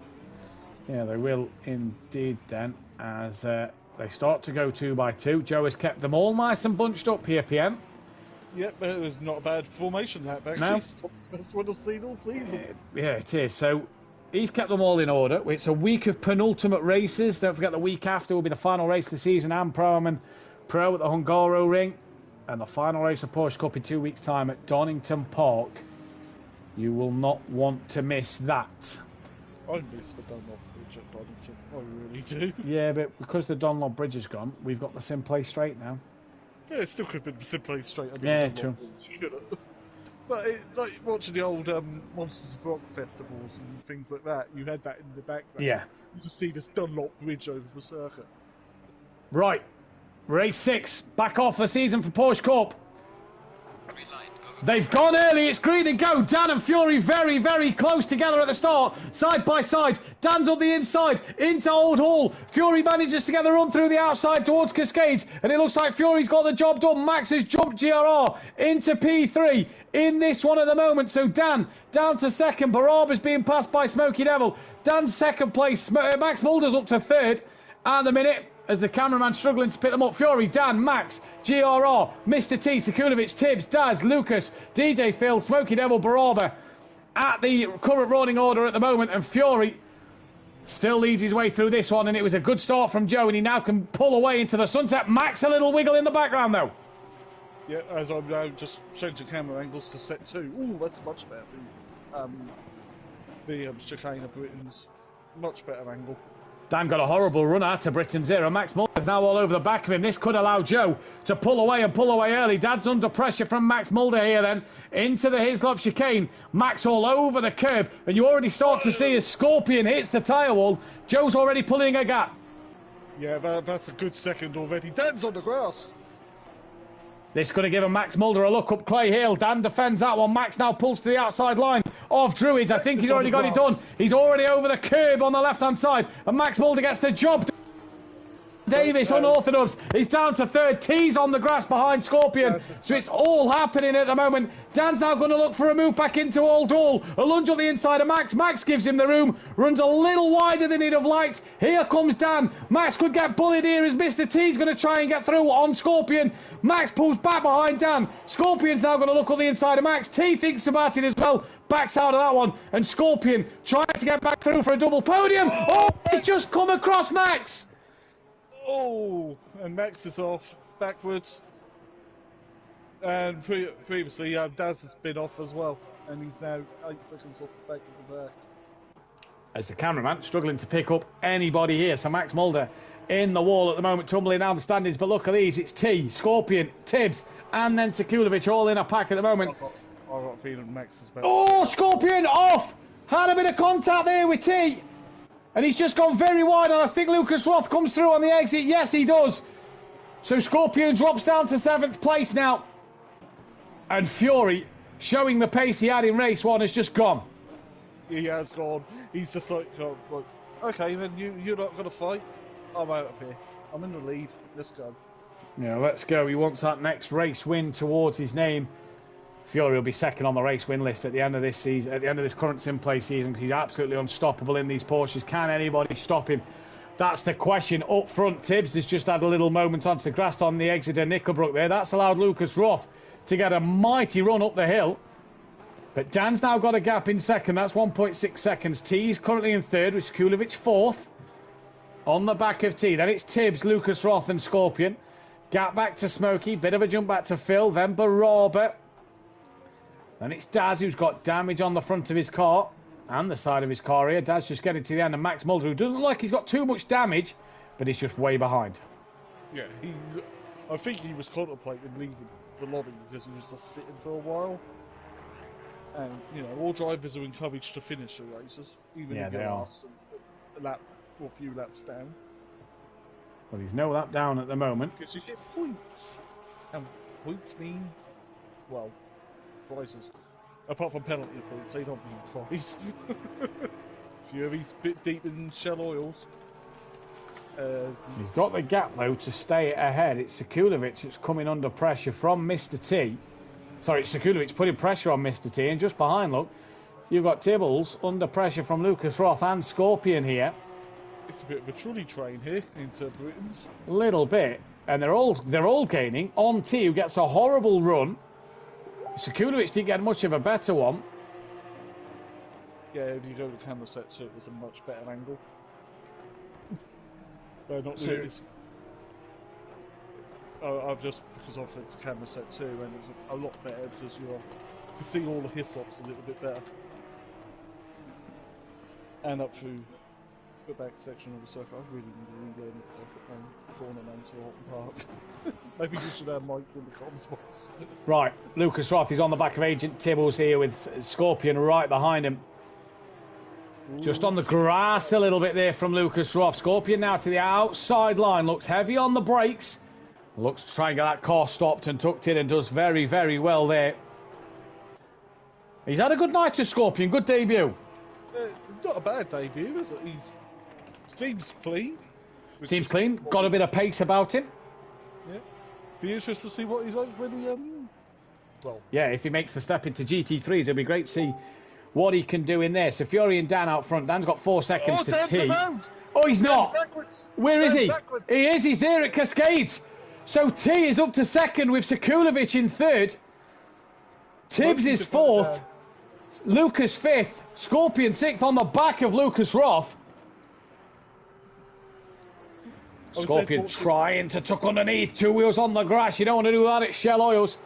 Yeah, they will indeed then, as they start to go 2 by 2. Joe has kept them all nice and bunched up here, PM. Yep, it was not a bad formation, that, actually. No. It's the best one I've seen all season. Yeah, it is. So he's kept them all in order. It's a week of penultimate races. Don't forget the week after will be the final race of the season, and Pro-Am and Pro at the Hungaro Ring. And the final race of Porsche Cup in 2 weeks' time at Donington Park. You will not want to miss that. I miss the Dunlop Bridge at Donington. I really do. Yeah, but because the Dunlop Bridge is gone, we've got the SimPlay Straight now. Yeah, it still could have been SimPlay Straight. I mean, yeah, true. But like watching the old Monsters of Rock festivals and things like that, you had that in the background. Yeah. You just see this Dunlop Bridge over the circuit. Right. Race 6. Back off the season for Porsche Cup. They've gone early. It's green and go. Dan and Fury very, very close together at the start. Side by side. Dan's on the inside. Into Old Hall. Fury manages to get the run through the outside towards Cascades. And it looks like Fury's got the job done. Max has jumped GRR into P3 in this one at the moment. So Dan down to second. Baraba's being passed by Smokey Devil. Dan's second place. Max Mulder's up to third. And the minute, as the cameraman struggling to pick them up. Fury, Dan, Max, GRR, Mr. T, Sakunovic, Tibbs, Daz, Lucas, DJ Phil, Smokey Devil, Baraba at the current running order at the moment. And Fury still leads his way through this one. And it was a good start from Joe, and he now can pull away into the sunset. Max, a little wiggle in the background, though. Yeah, as I'm now just changing camera angles to set 2. Ooh, that's much better. The chicane of Britain's much better angle. Dan got a horrible run out to Britain's era. Max Mulder's now all over the back of him. This could allow Joe to pull away and pull away early. Dad's under pressure from Max Mulder here then. Into the Hislop chicane. Max all over the curb. And you already start to see as Scorpion hits the tyre wall. Joe's already pulling a gap. Yeah, that's a good second already. Dan's on the grass. This could have given Max Mulder a look up Clay Hill. Dan defends that one. Max now pulls to the outside line of Druids. I think he's already got it done. He's already over the curb on the left-hand side. And Max Mulder gets the job done. Davis unorthodox. He's down to third. T's on the grass behind Scorpion. So it's all happening at the moment. Dan's now going to look for a move back into Old Hall. A lunge on the inside of Max. Max gives him the room. Runs a little wider than he'd have liked. Here comes Dan. Max could get bullied here as Mr. T's going to try and get through on Scorpion. Max pulls back behind Dan. Scorpion's now going to look on the inside of Max. T thinks about it as well. Backs out of that one. And Scorpion trying to get back through for a double podium. Oh, he's just come across Max. Oh, and Max is off backwards. And previously, Daz has been off as well. and he's now 8 seconds off the back of the back. As the cameraman struggling to pick up anybody here. So Max Mulder in the wall at the moment, tumbling down the standings. But look at these. It's T, Scorpion, Tibbs, and then Sekulovic all in a pack at the moment. I've got a feeling Max is better. Oh, Scorpion off! Had a bit of contact there with T. And he's just gone very wide. And I think Lucas Roth comes through on the exit. Yes, he does. So Scorpion drops down to 7th place now. And Fury, showing the pace he had in race 1, has just gone. He has gone. He's just like, okay, then you're not going to fight. I'm out of here. I'm in the lead. Let's go. Yeah, let's go. He wants that next race win towards his name. Fury will be second on the race win list at the end of this season, at the end of this current SimPlay season, because he's absolutely unstoppable in these Porsches. Can anybody stop him? That's the question. Up front, Tibbs has just had a little moment onto the grass on the exit of Nickelbrook there. That's allowed Lucas Roth to get a mighty run up the hill. But Dan's now got a gap in second. That's 1.6 seconds. T's currently in third, with Sekulovic fourth. On the back of T. Then it's Tibbs, Lucas Roth and Scorpion. Gap back to Smokey. Bit of a jump back to Phil. Then Baraba. Then it's Daz, who's got damage on the front of his car. And the side of his car here. Daz just getting to the end. And Max Mulder, who doesn't look like he's got too much damage, but he's just way behind. Yeah, I think he was contemplating leaving the lobby because he was just sitting for a while. And, you know, all drivers are encouraged to finish the races, even if you're last a lap or a few laps down. Well, he's no lap down at the moment. Because you get points. And points mean, well, prizes. Apart from penalty points, they don't mean prize. Fury's a bit deep in shell oils. He's got the gap, though, to stay ahead. It's Sekulovic that's coming under pressure from Mr. T. Sorry, it's Sekulovic putting pressure on Mr. T. And just behind, look, you've got Tibbles under pressure from Lucas Roth and Scorpion here. It's a bit of a trolley train here into Britain's. A little bit. And they're all gaining on T, who gets a horrible run. Sekulovic didn't get much of a better one. Yeah, if you go to camera set 2, it was a much better angle. Not really. I've just, because I've flipped to camera set 2, and it's a lot better because you can see all the hislops a little bit better. And up through the back section of the circuit. I really need to relearn corner names to Oulton Park. Maybe we should have Mike in the comms box. Right, Lucas Roth is on the back of Agent Tibbles here with Scorpion right behind him. Just on the grass a little bit there from Lucas Roth. Scorpion now to the outside line. Looks heavy on the brakes. Looks to try and get that car stopped and tucked in and does very, very well there. He's had a good night to Scorpion. Good debut. Not a bad debut, is it? He seems clean. Seems clean. Got a bit of pace about him. Yeah. Be interested to see what he's like when he, well... Yeah, if he makes the step into GT3s, it'll be great to see what he can do in there. So Fury and Dan out front. Dan's got 4 seconds to T. Oh, he's not. Where is he? Backwards. He is. He's there at Cascades. So T is up to second with Sekulovic in third. Tibbs is fourth. Lucas fifth. Scorpion sixth on the back of Lucas Roth. Scorpion trying to tuck underneath. 2 wheels on the grass. You don't want to do that at Shell Oils.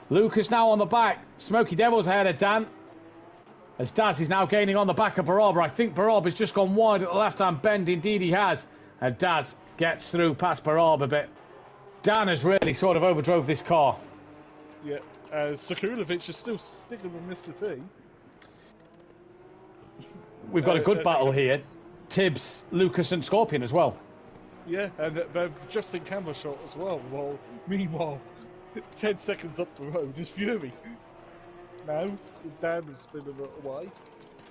Lucas now on the back. Smoky Devil's ahead of Dan. As Daz is now gaining on the back of Baraba. I think Baraba's just gone wide at the left-hand bend. Indeed he has. And Daz gets through past Baraba, but Dan has really sort of overdrove this car. Yeah, Sekulovic is still sticking with Mr. T. We've got a good battle here. Tibbs, Lucas and Scorpion as well. Yeah, and they're just in camera shot as well. Well, meanwhile, 10 seconds up the road is Fury. Now, Dan is spinning it away,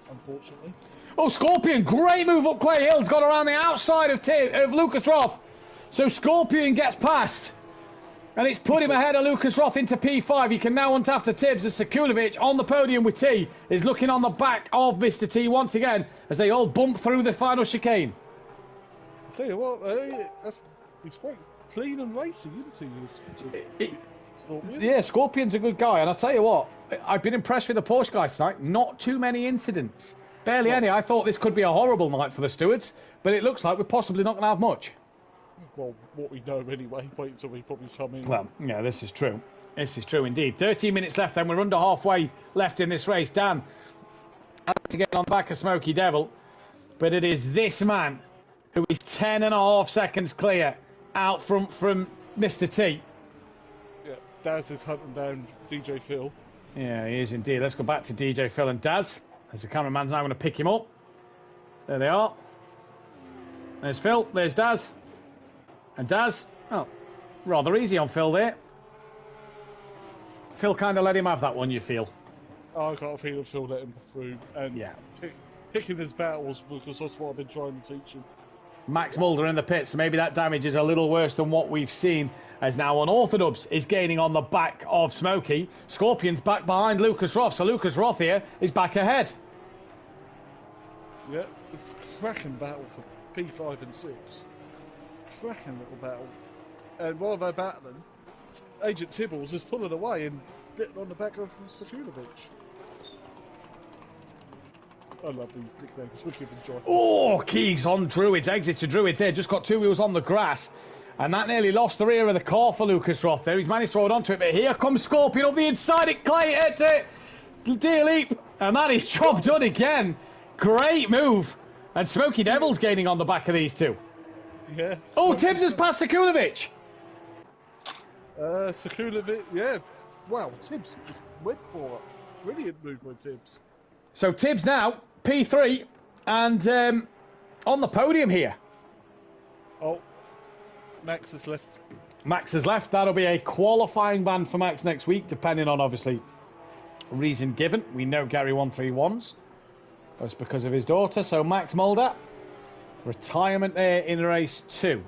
unfortunately. Oh, Scorpion, great move up Clay Hill. He's got around the outside of Lucas Roth. So Scorpion gets past. And it's put him ahead of Lucas Roth into P5. He can now hunt after Tibbs as Sekulovic on the podium with T is looking on the back of Mr. T once again as they all bump through the final chicane. I'll tell you what, he's quite clean and racy, isn't he? Scorpion? Yeah, Scorpion's a good guy. And I'll tell you what, I've been impressed with the Porsche guys tonight. Not too many incidents. Barely any. I thought this could be a horrible night for the stewards, but it looks like we're possibly not going to have much. Well, what we know anyway. Wait until we probably come in. Well, yeah, this is true. This is true indeed. 13 minutes left, and we're under halfway left in this race. Dan to get on the back of Smoky Devil, but it is this man who is 10.5 seconds clear out from Mr. T. Yeah, Daz is hunting down DJ Phil. Yeah, he is indeed. Let's go back to DJ Phil and Daz, as the cameraman's now going to pick him up. There they are. There's Phil, there's Daz. And Daz, oh, rather easy on Phil there. Phil kind of let him have that one, you feel? Oh, I got a feeling Phil let him through. And Yeah. picking his battles, because that's what I've been trying to teach him. Max Mulder in the pits, so maybe that damage is a little worse than what we've seen, as now Unorthodox is gaining on the back of Smokey. Scorpion's back behind Lucas Roth, so Lucas Roth here is back ahead. Yeah, it's a cracking battle for P5 and 6. Cracking little battle. And while they're battling, Agent Tibbles is pulling away and getting on the back of Sekulovic. I love these nicknames. We give them joy. Oh, Keegs on Druids, exit to Druids here, just got two wheels on the grass. And that nearly lost the rear of the car for Lucas Roth there. He's managed to hold on to it, but here comes Scorpion up the inside. It Clay Dear Leap, and that is job done again. Great move. And Smoky Devil's gaining on the back of these two. Yeah. Oh, Tibbs has passed Sekulovic. Sekulovic, yeah. Wow, Tibbs just went for it. Brilliant move by Tibbs. So Tibbs now, P3, and on the podium here. Oh, Max has left. Max has left. That'll be a qualifying ban for Max next week, depending on, obviously, reason given. We know Gary 131's. That's because of his daughter. So Max Mulder, retirement there in race 2.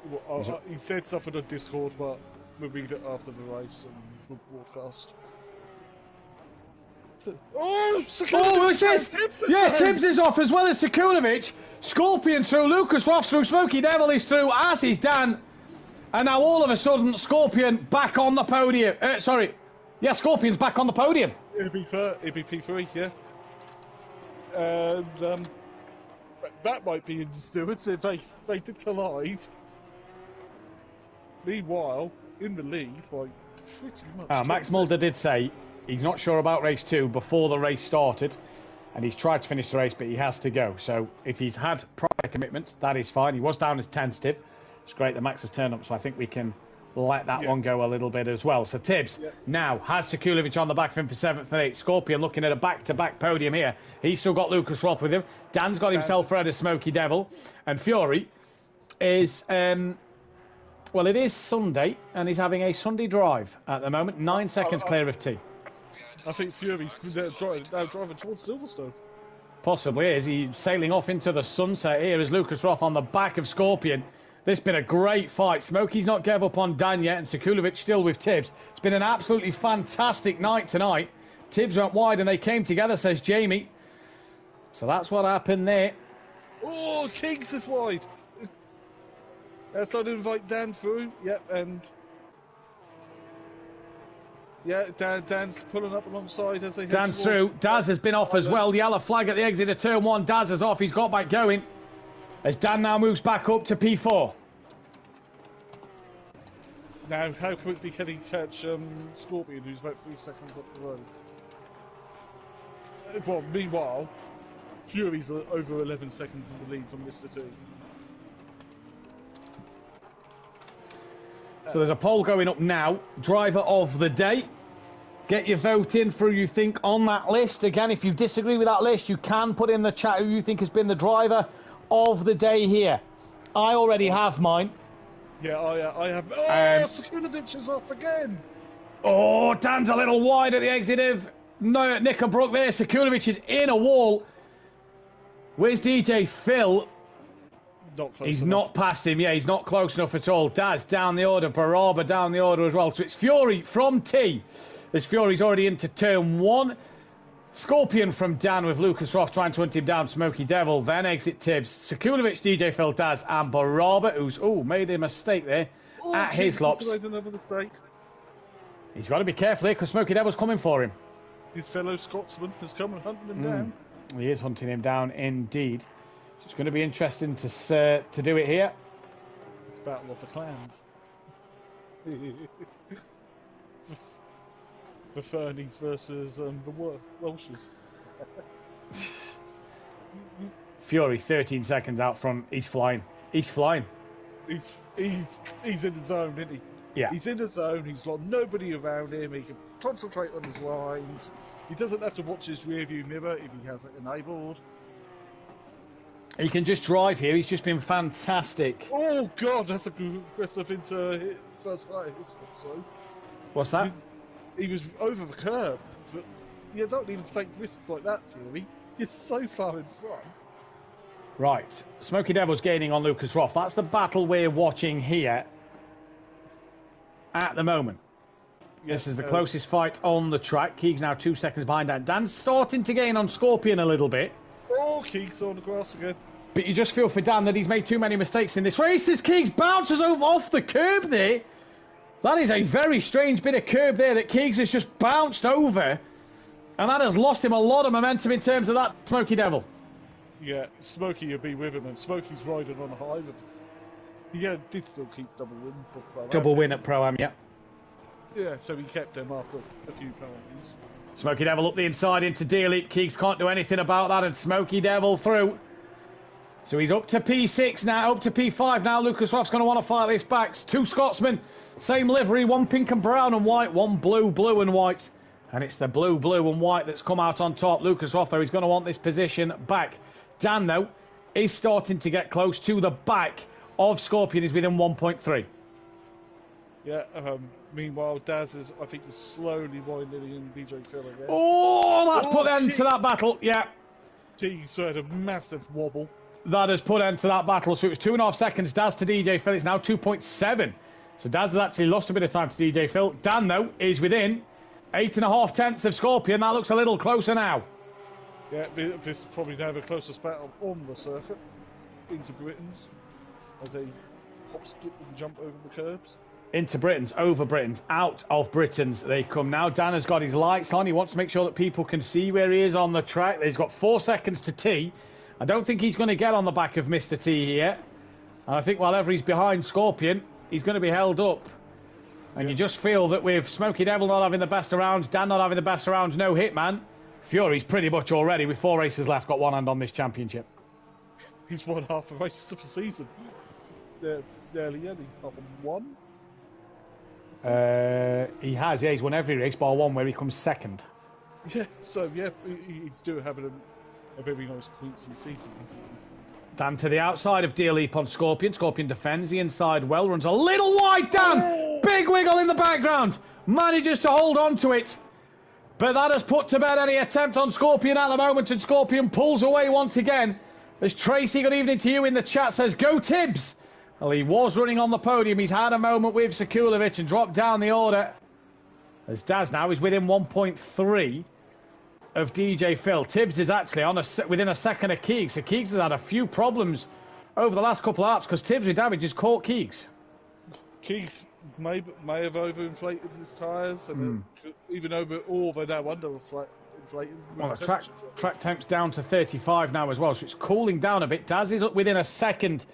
Well, he said something on Discord, but we'll read it after the race and we'll broadcast. Oh, what's this? Yeah, Tibbs is off as well as Sekulovic. Scorpion through, Lucas Roth through, Smoky Devil is through, as is Dan. And now all of a sudden, Scorpion back on the podium. Sorry. Yeah, Scorpion's back on the podium. It'd be P3, yeah. And that might be in the stewards if they did collide. Meanwhile, in the lead by pretty much. Max Mulder did say he's not sure about race 2 before the race started, and he's tried to finish the race, but he has to go. So if he's had prior commitments, that is fine. He was down as tentative. It's great that Max has turned up, so I think we can let that one go a little bit as well. So Tibbs now has Sekulovic on the back of him for 7th and 8th. Scorpion looking at a back-to-back podium here. He's still got Lucas Roth with him. Dan's got himself ahead of Smoky Devil. And Fury is... well, it is Sunday, and he's having a Sunday drive at the moment. 9 seconds clear of T. I think Fury's now driving towards Silverstone. Possibly is. He's sailing off into the sunset here as Lucas Roth on the back of Scorpion. This has been a great fight. Smokey's not gave up on Dan yet, and Sekulovic still with Tibbs. It's been an absolutely fantastic night tonight. Tibbs went wide and they came together, says Jamie. So that's what happened there. Oh, Kings is wide. Let's try to invite Dan through. Yep, and... yeah, Dan's pulling up alongside as they head Dan's towards... through. Daz has been off as well. The yellow flag at the exit of turn 1. Daz is off. He's got back going. As Dan now moves back up to P4. Now, how quickly can he catch Scorpion, who's about 3 seconds up the road? Well, meanwhile, Fury's over 11 seconds in the lead from Mr. 2. So there's a poll going up now. Driver of the day. Get your vote in for who you think on that list. Again, if you disagree with that list, you can put in the chat who you think has been the driver of the day here. I already have mine. Yeah, I have. Oh, Sekulovic is off again. Oh, Dan's a little wide at the exit of Knickerbrook there. Sekulovic is in a wall. Where's DJ Phil? Not close He's enough. not past him. Yeah, he's not close enough at all. Daz down the order. Baraba down the order as well. So it's Fury from T. As Fury's already into turn 1. Scorpion from Dan with Lucas Roth trying to hunt him down. Smoky Devil, then exit Tibbs. Sekulovic, DJ Phil, Daz, and Baraba, who's made a mistake there at his lops. Another mistake. He's got to be careful here because Smoky Devil's coming for him. His fellow Scotsman has come and hunting him down. He is hunting him down indeed. So it's going to be interesting to do it here. It's Battle of the Clans. The the Fernies versus the Welshes. Fury 13 seconds out front. He's flying. He's flying. He's in the zone, isn't he? Yeah. He's in the zone. He's got nobody around him. He can concentrate on his lines. He doesn't have to watch his rearview mirror if he has it enabled. He can just drive here. He's just been fantastic. Oh God, that's a good aggressive into first place. So What's that? he was over the curb, but you don't need to take risks like that, Fury. You're so far in front. Right. Smoky Devil's gaining on Lucas Roth. That's the battle we're watching here at the moment. This is the closest fight on the track. Keeg's now 2 seconds behind that. Dan's starting to gain on Scorpion a little bit. Oh, Keeg's on the grass again. But you just feel for Dan that he's made too many mistakes in this race as Keegs bounces off the curb there. That is a very strange bit of curb there that Keegs has just bounced over. And that has lost him a lot of momentum in terms of that Smoky Devil. Yeah, Smokey will be with him, and Smokey's riding on high. But he did still keep double win for Pro-Am. Double win at Pro-Am, yeah. Yeah, so he kept him after a few penalties. Smoky Devil up the inside into Deer Leap. Keegs can't do anything about that, and Smoky Devil through. So he's up to P6 now, up to P5 now. Lucas Roth's going to want to fight this back. Two Scotsmen, same livery, one pink and brown and white, one blue, blue and white. And it's the blue, blue and white that's come out on top. Lucas Roth, though, he's going to want this position back. Dan, though, is starting to get close to the back of Scorpion. He's within 1.3. Yeah, meanwhile, Daz is, I think, slowly winding in DJ Phil again. Oh, that's put end to that battle. Yeah. He's had a massive wobble. That has put end to that battle. So it was 2.5 seconds. Daz to DJ Phil. It's now 2.7. So Daz has actually lost a bit of time to DJ Phil. Dan, though, is within 8.5 tenths of Scorpion. That looks a little closer now. Yeah, this is probably now the closest battle on the circuit into Britons as they hop, skip and jump over the curbs. Into Britons, over Britons, out of Britons they come now. Dan has got his lights on. He wants to make sure that people can see where he is on the track. He's got 4 seconds to T. I don't think he's going to get on the back of Mr. T here. And I think whenever he's behind Scorpion, he's going to be held up. And you just feel that with Smoky Devil not having the best of rounds, Dan not having the best of rounds, no Hitman, Fury's pretty much already, with 4 races left, got one hand on this championship. He's won half the races of the season. Nearly any. Up on one. He has, yeah, he's won every race bar one where he comes second. Yeah, so yeah, he's still having a very nice pointsy season. Dan to the outside of Deer Leap on Scorpion. Scorpion defends the inside well, runs a little wide. Dan, big wiggle in the background, manages to hold on to it. But that has put to bed any attempt on Scorpion at the moment, and Scorpion pulls away once again. As Tracy, good evening to you in the chat, says, go Tibbs. Well, he was running on the podium. He's had a moment with Sekulovic and dropped down the order. As Daz now is within 1.3 of DJ Phil. Tibbs is actually on within a second of Keegs. So Keegs has had a few problems over the last couple of laps because Tibbs with damage has caught Keegs. Keegs may have overinflated his tyres, and even though they're now underinflated. Well, the track temp's down to 35 now as well, so it's cooling down a bit. Daz is up within a second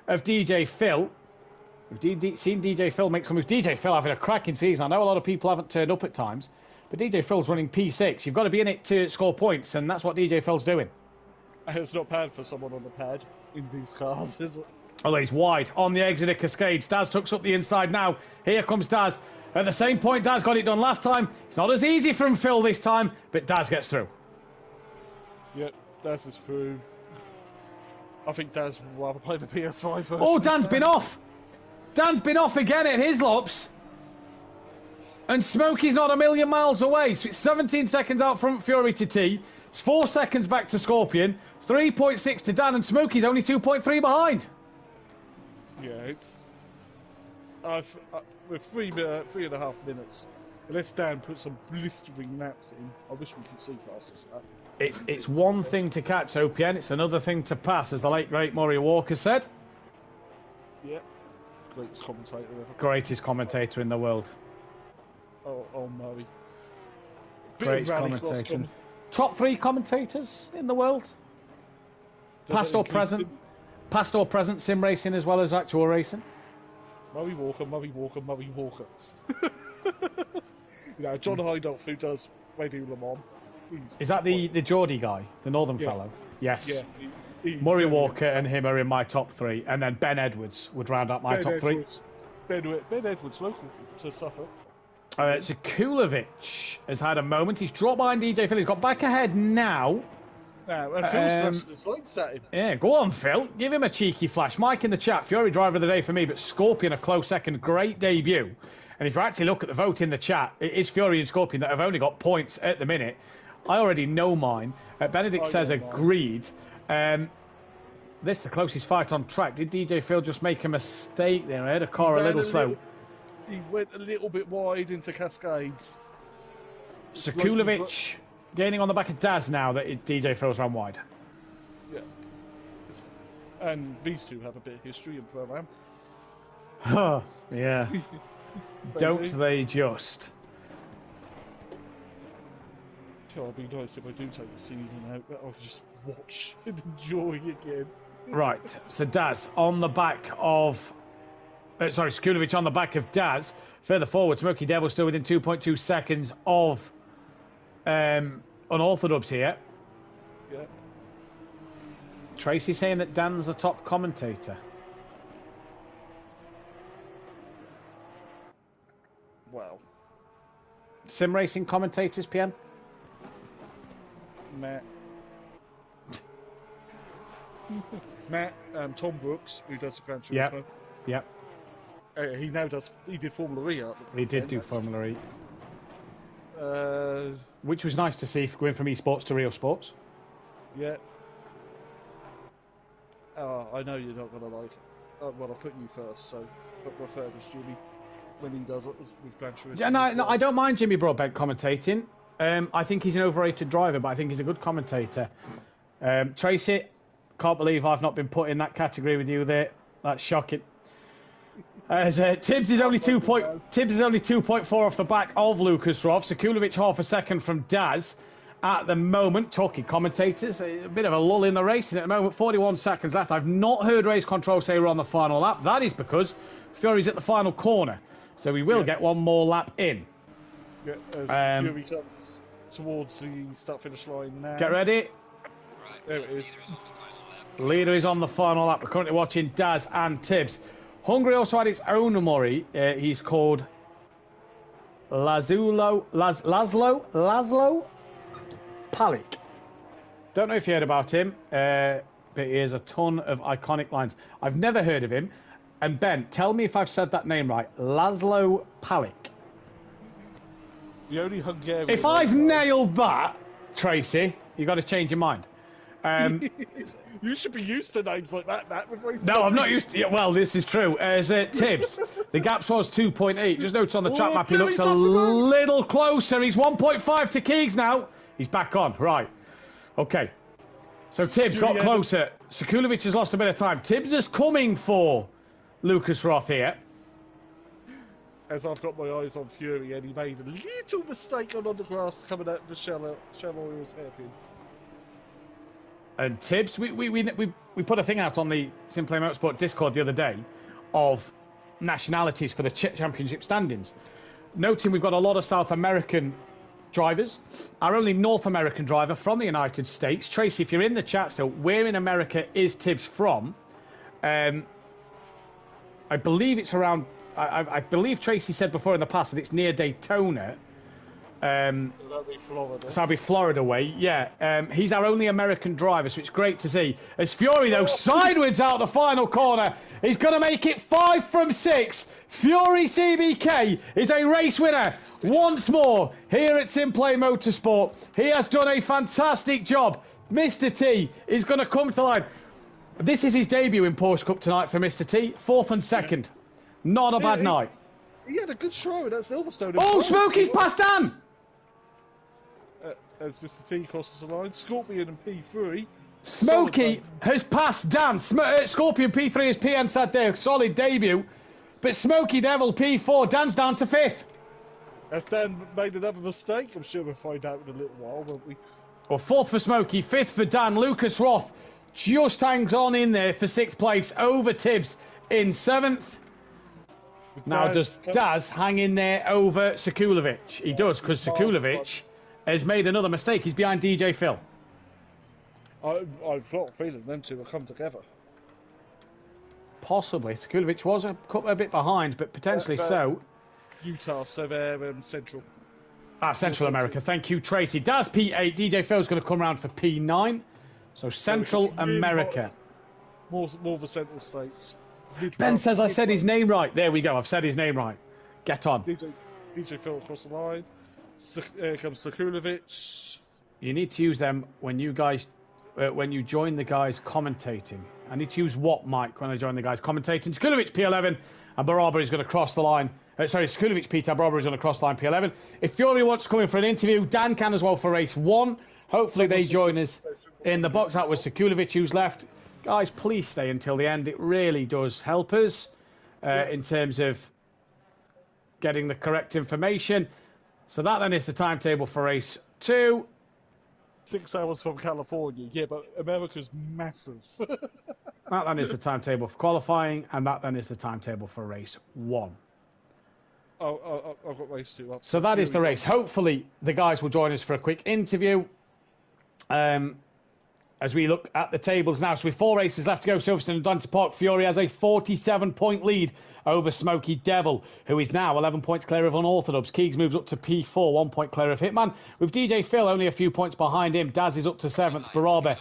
of DJ Phil. We've seen DJ Phil make some moves. DJ Phil having a cracking season. I know a lot of people haven't turned up at times, but DJ Phil's running P6. You've got to be in it to score points, and that's what DJ Phil's doing. It's not bad for someone on the pad in these cars, is it? Oh, he's wide on the exit of Cascades. Daz tucks up the inside now. Here comes Daz. At the same point Daz got it done last time. It's not as easy from Phil this time, but Daz gets through. Yep, Daz is through. I think Daz would rather play the PS5 version. Oh, Dan's been off. Dan's been off again at his laps. And Smokey's not a million miles away. So it's 17 seconds out front Fury to T. It's 4 seconds back to Scorpion. 3.6 to Dan, and Smokey's only 2.3 behind. Yeah, it's... with 3.5 minutes, unless Dan put some blistering naps in, I wish we could see faster stuff. It's one thing to catch OPN, it's another thing to pass, as the late great Murray Walker said. Yeah, greatest commentator ever. Greatest commentator in the world. Oh Murray. Greatest commentator. Top 3 commentators in the world. Past or present sim racing as well as actual racing. Murray Walker. You know, John Hindolf, who does Radio Le Mans. Is that the Geordie guy, the Northern fellow? Yes. Yeah, Murray Walker and him are in my top 3, and then Ben Edwards would round up my top 3. Ben Edwards, local to Suffolk. Sekulovic has had a moment. He's dropped behind DJ Phil. He's got back ahead now. Now, and Phil's flashing his lights at him. Yeah, go on, Phil. Give him a cheeky flash. Mike in the chat. Fury driver of the day for me, but Scorpion a close second. Great debut. And if you actually look at the vote in the chat, it is Fury and Scorpion that have only got points at the minute. I already know mine. Benedict says agreed. This is the closest fight on track. Did DJ Phil just make a mistake there? I heard a car a little slow. He went a little bit wide into Cascades. Sekulovic gaining on the back of Daz now that DJ Phil's ran wide. Yeah. And these two have a bit of history in Pro-Am. Huh, yeah. Don't they just? It'd be nice if I do take the season out, but I'll just watch and enjoy again. Right, so Daz on the back of... Sekulovic on the back of Daz. Further forward, Smoky Devil still within 2.2 seconds of Unorthodox here. Yeah. Tracy saying that Dan's a top commentator. Wow. Sim racing commentators, PN? Matt, Tom Brooks, who does the Gran Turismo. Yep. He did Formula E up. He did do Formula E. Uh, Which was nice to see, going from esports to real sports. Yeah. I know you're not going to like it. Well, I'll put you first, so but prefer this Jimmy when he does it with Gran Turismo. Yeah, no, I don't mind Jimmy Broadbent commentating. I think he's an overrated driver, but I think he's a good commentator. Tracy, can't believe I've not been put in that category with you there. That's shocking. Tibbs is only 2.4 off the back of Lucas Roth. Sekulovic half a second from Daz. At the moment, talking commentators, a bit of a lull in the race. And at the moment, 41 seconds left. I've not heard race control say we're on the final lap. That is because Fury's at the final corner. So we will get one more lap in. Yeah, as Fury comes towards the start-finish line now. Get ready. There it is. Leader is on the final lap. We're currently watching Daz and Tibbs. Hungary also had its own Mori. He's called Laszlo Palik. Don't know if you heard about him, but he has a ton of iconic lines. I've never heard of him. And Ben, tell me if I've said that name right. Laszlo Palik. The only Hungarian. If I've nailed that, Tracy, you've got to change your mind. You should be used to names like that, Matt. No, I'm not used to it. Well, this is true. Tibbs, the gap was 2.8. Just notice on the track map, he looks a little closer. He's 1.5 to Keegs now. He's back on. Right. Okay. So Tibbs got closer. Sekulovic has lost a bit of time. Tibbs is coming for Lucas Roth here. As I've got my eyes on Fury, and he made a little mistake on the grass coming out of the Shell Oil's hairpin. And Tibbs, we put a thing out on the SimPlay Motorsport Discord the other day of nationalities for the championship standings. Noting we've got a lot of South American drivers. Our only North American driver from the United States. Tracy, if you're in the chat still, where in America is Tibbs from? I believe it's around... I believe Tracy said before in the past that it's near Daytona. That'll be Florida. So that'll be Florida way, yeah. He's our only American driver, so it's great to see. As Fury, though, sideways out the final corner. He's going to make it 5 from 6. Fury CBK is a race winner once more here at SimPlay Motorsport. He has done a fantastic job. Mr. T is going to come to the line. This is his debut in Porsche Cup tonight for Mr. T. 4th and 2nd. Not a bad night. He had a good show at Silverstone. Oh, Smokey's passed Dan! As Mr. T crosses the line, Scorpion and P3. Smokey has passed Dan. Scorpion P3 as PN said there, solid debut. But Smokey Devil P4, Dan's down to 5th. As Dan made another mistake, I'm sure we'll find out in a little while, won't we? Well, 4th for Smokey, 5th for Dan. Lucas Roth just hangs on in there for 6th place over Tibbs in 7th. Now, does Daz hang in there over Sekulovic? He does, because Sekulovic has made another mistake. He's behind DJ Phil. I've got a feeling them two will come together. Possibly. Sekulovic was a bit behind, but potentially so. Utah, so they're central. Central America. Thank you, Tracy. Daz P8. DJ Phil's going to come around for P9. So Central America. More of the central states. Ben says I said his name right. There we go. I've said his name right. Get on. DJ Phil across the line. Here comes Sekulovic. You need to use them when you guys, when you join the guys commentating. I need to use what, Mike, when I join the guys commentating? Sekulovic P11 and Baraba is going to cross the line. Sekulovic P10, Baraba is going to cross the line P11. If Fury wants to come in for an interview, Dan can as well for race 1. Hopefully they join us in the box. That was Sekulovic who's left. Guys, please stay until the end. It really does help us in terms of getting the correct information. So that then is the timetable for race 2. 6 hours from California. Yeah, but America's massive. That then is the timetable for qualifying, and that then is the timetable for race 1. I've got race 2 up. So that is the race. Hopefully the guys will join us for a quick interview. As we look at the tables now, so with 4 races left to go, Silverstone and Donington Park, Fury has a 47-point lead over Smoky Devil, who is now 11 points clear of Unorthodox. Keegs moves up to P4, 1 point clear of Hitman. With DJ Phil only a few points behind him, Daz is up to 7th, Baraba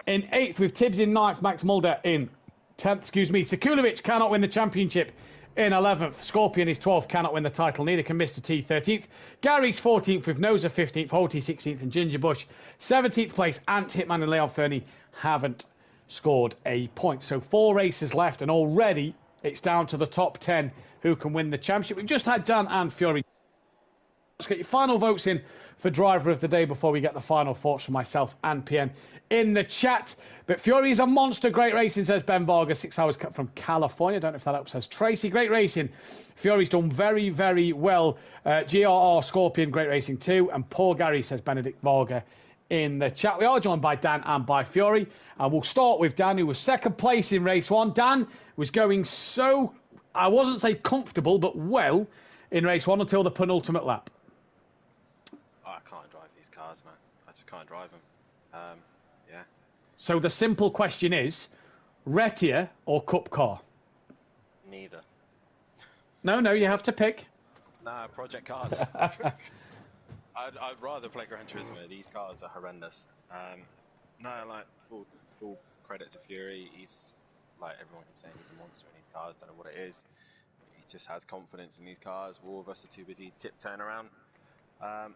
in 8th, with Tibbs in 9th, Max Mulder in 10th, Sekulovic cannot win the championship in 11th. Scorpion is 12th, cannot win the title. Neither can Mr. T 13th. Gary's 14th with Noza 15th, Holty 16th and Ginger Bush 17th place. Ant, Hitman and Leon Fernie haven't scored a point. So 4 races left and already it's down to the top 10 who can win the championship. We've just had Dan and Fury. Let's get your final votes in for driver of the day before we get the final thoughts from myself and PN in the chat. But Fury is a monster. Great racing, says Ben Varga. 6 hours cut from California. Don't know if that helps, says Tracy. Great racing. Fury's done very, very well. GRR Scorpion, great racing too. And poor Gary, says Benedict Varga in the chat. We are joined by Dan and by Fury. And we'll start with Dan, who was 2nd place in race 1. Dan was going so, I wasn't say comfortable, but well in race 1 until the penultimate lap. I can't drive these cars, man. I just can't drive them. Yeah. So the simple question is, Retia or Cup car? Neither. No, you have to pick. Nah, project cars. I'd rather play Gran Turismo. These cars are horrendous. No, like, full credit to Fury. He's, like everyone keeps saying, he's a monster in these cars. Don't know what it is. He just has confidence in these cars. All of us are too busy tiptoeing around. I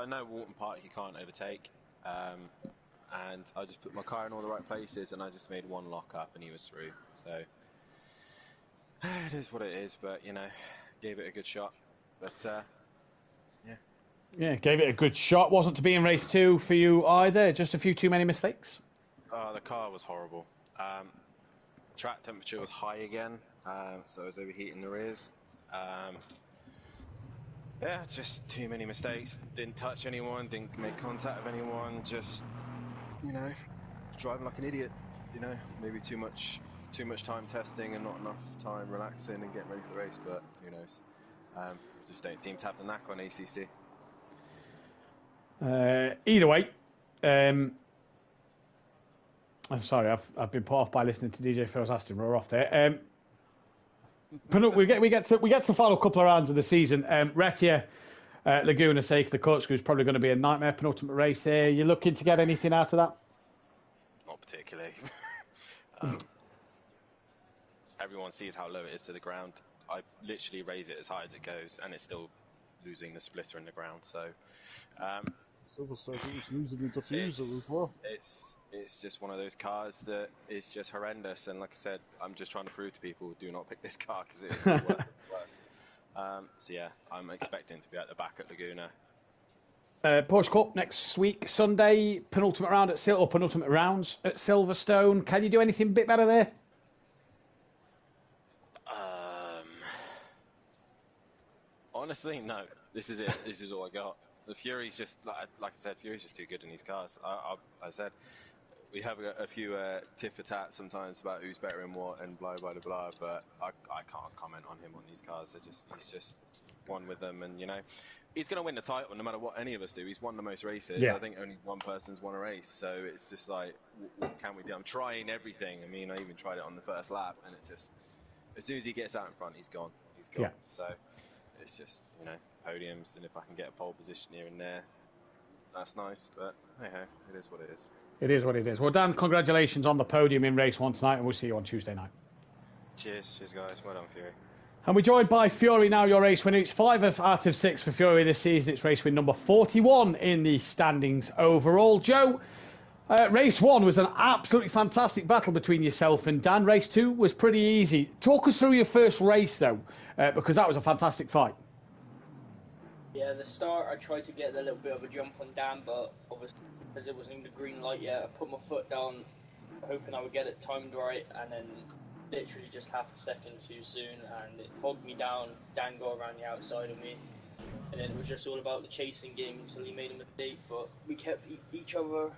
know Oulton Park he can't overtake, and I just put my car in all the right places, and I just made one lock up, and he was through. So it is what it is, but you know, gave it a good shot. But yeah, gave it a good shot. Wasn't to be in race 2 for you either. Just a few too many mistakes. The car was horrible. Track temperature was high again, so I was overheating the rears. Yeah, just too many mistakes. Didn't touch anyone, didn't make contact with anyone, just, you know, driving like an idiot, you know, maybe too much time testing and not enough time relaxing and getting ready for the race, but who knows. Just don't seem to have the knack on ACC. Either way, I'm sorry, I've been put off by listening to DJ Phil's Aston. We're off there. We get to the final couple of rounds of the season. Retia, Laguna Seca, the corkscrew is probably going to be a nightmare penultimate race there. You looking to get anything out of that? Not particularly. Everyone sees how low it is to the ground. I literally raise it as high as it goes, and it's still losing the splitter in the ground. So, Silverstone is losing the diffuser as well. It's just one of those cars that is just horrendous, and like I said, I'm just trying to prove to people, do not pick this car because it is the worst. So yeah, I'm expecting to be at the back at Laguna. Porsche Cup next week, Sunday, penultimate rounds at Silverstone. Can you do anything a bit better there? Honestly, no. This is it. This is all I got. The Fury's just, like I said, Fury's just too good in these cars. I said, we have a few tit for tat sometimes about who's better in what and blah blah blah. But I can't comment on him on these cars. He's just one with them, and he's going to win the title no matter what any of us do. He's won the most races. Yeah. I think only one person's won a race, so it's just like, what can we do? I'm trying everything. I mean, I even tried it on the first lap, and it just, as soon as he gets out in front, he's gone. He's gone. Yeah. So it's just, podiums, and if I can get a pole position here and there, that's nice. But hey, it is what it is. It is what it is. Well, Dan, congratulations on the podium in race 1 tonight, and we'll see you on Tuesday night. Cheers guys. Well done, Fury. And we're joined by Fury now, your race winner. It's 5 out of 6 for Fury this season. It's race win number 41 in the standings overall. Joe, race 1 was an absolutely fantastic battle between yourself and Dan. Race 2 was pretty easy. Talk us through your first race, though, because that was a fantastic fight. Yeah, the start, I tried to get a little bit of a jump on Dan, but obviously, because it wasn't even the green light yet, I put my foot down, hoping I would get it timed right, and then literally just half a second too soon, and it bogged me down. Dan got around the outside of me, and then it was just all about the chasing game until he made a mistake, but we kept each other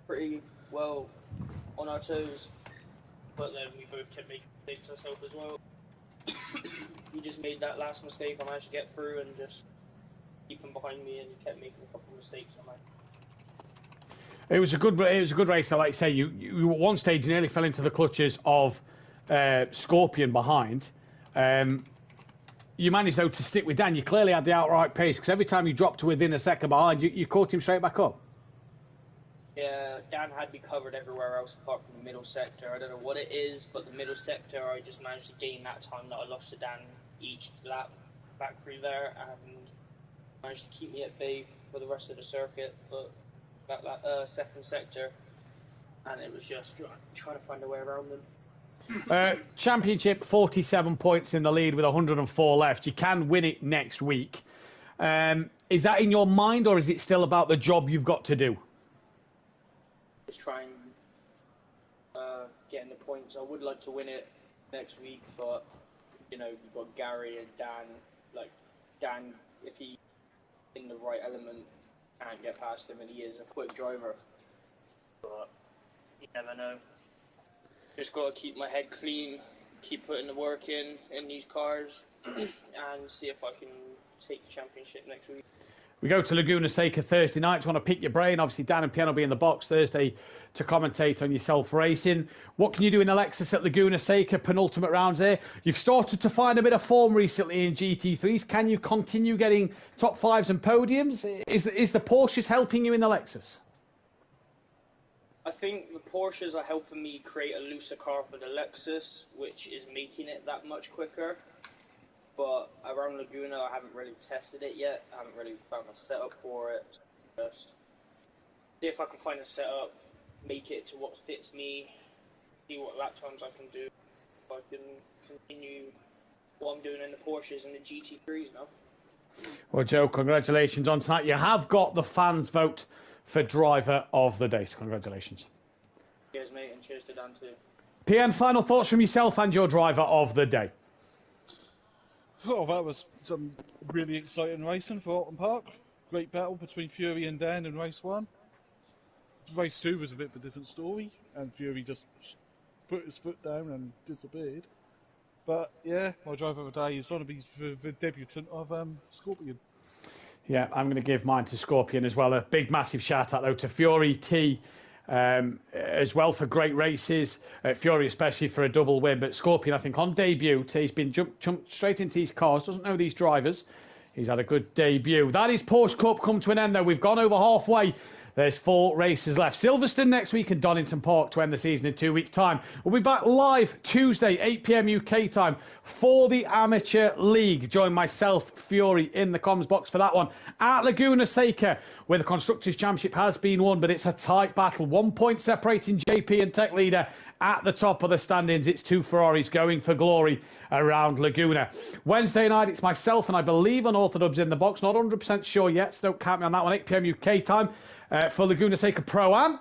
pretty well on our toes, but then we both kept making mistakes ourselves as well. He just made that last mistake, I managed to get through and just keep him behind me, and he kept making a couple of mistakes on my. It was a good race. Like you say, you at one stage nearly fell into the clutches of Scorpion behind. You managed though to stick with Dan. You clearly had the outright pace, because every time you dropped to within a second behind, you caught him straight back up. Yeah, Dan had me covered everywhere else apart from the middle sector. I don't know what it is, but the middle sector, I just managed to gain that time that I lost to Dan each lap back through there, and managed to keep me at bay for the rest of the circuit. But that second sector, and it was just trying to find a way around them. Championship, 47 points in the lead with 104 left. You can win it next week. Is that in your mind, or is it still about the job you've got to do? Just trying getting the points. I would like to win it next week, but you've got Gary and Dan. Like Dan, if he in the right element, can't get past him, and he is a quick driver. But you never know. Just got to keep my head clean, keep putting the work in these cars, and see if I can take the championship next week. We go to Laguna Seca Thursday night. Just want to pick your brain. Obviously, Dan and Piano will be in the box Thursday to commentate on yourself racing. What can you do in the Lexus at Laguna Seca? Penultimate rounds there. You've started to find a bit of form recently in GT3s. Can you continue getting top 5s and podiums? Is the Porsches helping you in the Lexus? I think the Porsches are helping me create a looser car for the Lexus, which is making it that much quicker. But around Laguna, I haven't really tested it yet. I haven't really found a setup for it. Just see if I can find a setup, make it to what fits me, see what lap times I can do. If I can continue what I'm doing in the Porsches and the GT3s now. Well, Joe, congratulations on tonight. You have got the fans' vote for driver of the day. So congratulations. Cheers, mate, and cheers to Dan too. PN, final thoughts from yourself and your driver of the day. Oh, that was some really exciting racing for Oulton Park. Great battle between Fury and Dan in race 1. Race 2 was a bit of a different story, and Fury just put his foot down and disappeared. But yeah, my driver of the day is going to be the debutant of Scorpion. Yeah, I'm going to give mine to Scorpion as well. A big, massive shout out though to Fury T as well for great races. Fury especially for a double win. But Scorpion, I think on debut, he's been jumped straight into these cars. Doesn't know these drivers. He's had a good debut. That is Porsche Cup come to an end though. We've gone over halfway. There's 4 races left. Silverstone next week and Donington Park to end the season in 2 weeks' time. We'll be back live Tuesday, 8 p.m. UK time for the Amateur League. Join myself, Fury, in the comms box for that one. At Laguna Seca, where the Constructors' Championship has been won, but it's a tight battle. 1 point separating JP and Tech Leader at the top of the standings. It's 2 Ferraris going for glory around Laguna. Wednesday night, it's myself and I believe Unorthodox in the box. Not 100% sure yet, so don't count me on that one. 8 p.m. UK time. For Laguna Seca Pro-Am,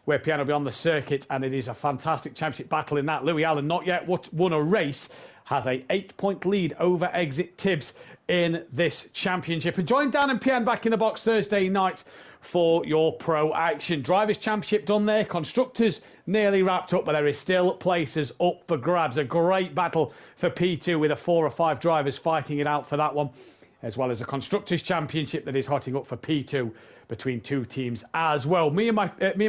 where Piano will be on the circuit, and it is a fantastic championship battle in that. Louis Allen, not yet won a race, has a 8-point lead over Exit Tibbs in this championship. And join Dan and PN back in the box Thursday night for your pro action. Drivers' Championship done there. Constructors nearly wrapped up, but there is still places up for grabs. A great battle for P2 with 4 or 5 drivers fighting it out for that one, as well as a Constructors' Championship that is hotting up for P2 between 2 teams as well. Me and my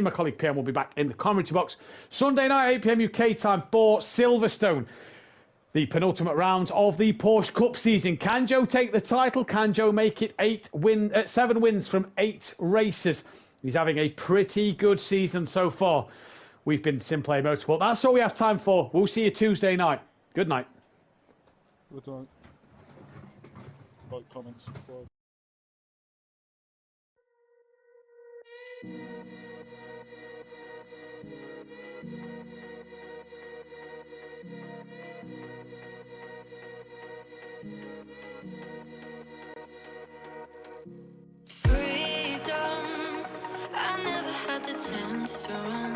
colleague PM will be back in the commentary box Sunday night, 8 p.m. UK time for Silverstone, the penultimate round of the Porsche Cup season. Can Joe take the title? Can Joe make it 7 wins from 8 races? He's having a pretty good season so far. We've been SimPlay Motorsport. That's all we have time for. We'll see you Tuesday night. Good night. Good night. Like, comment, subscribe. Freedom, I never had the chance to run.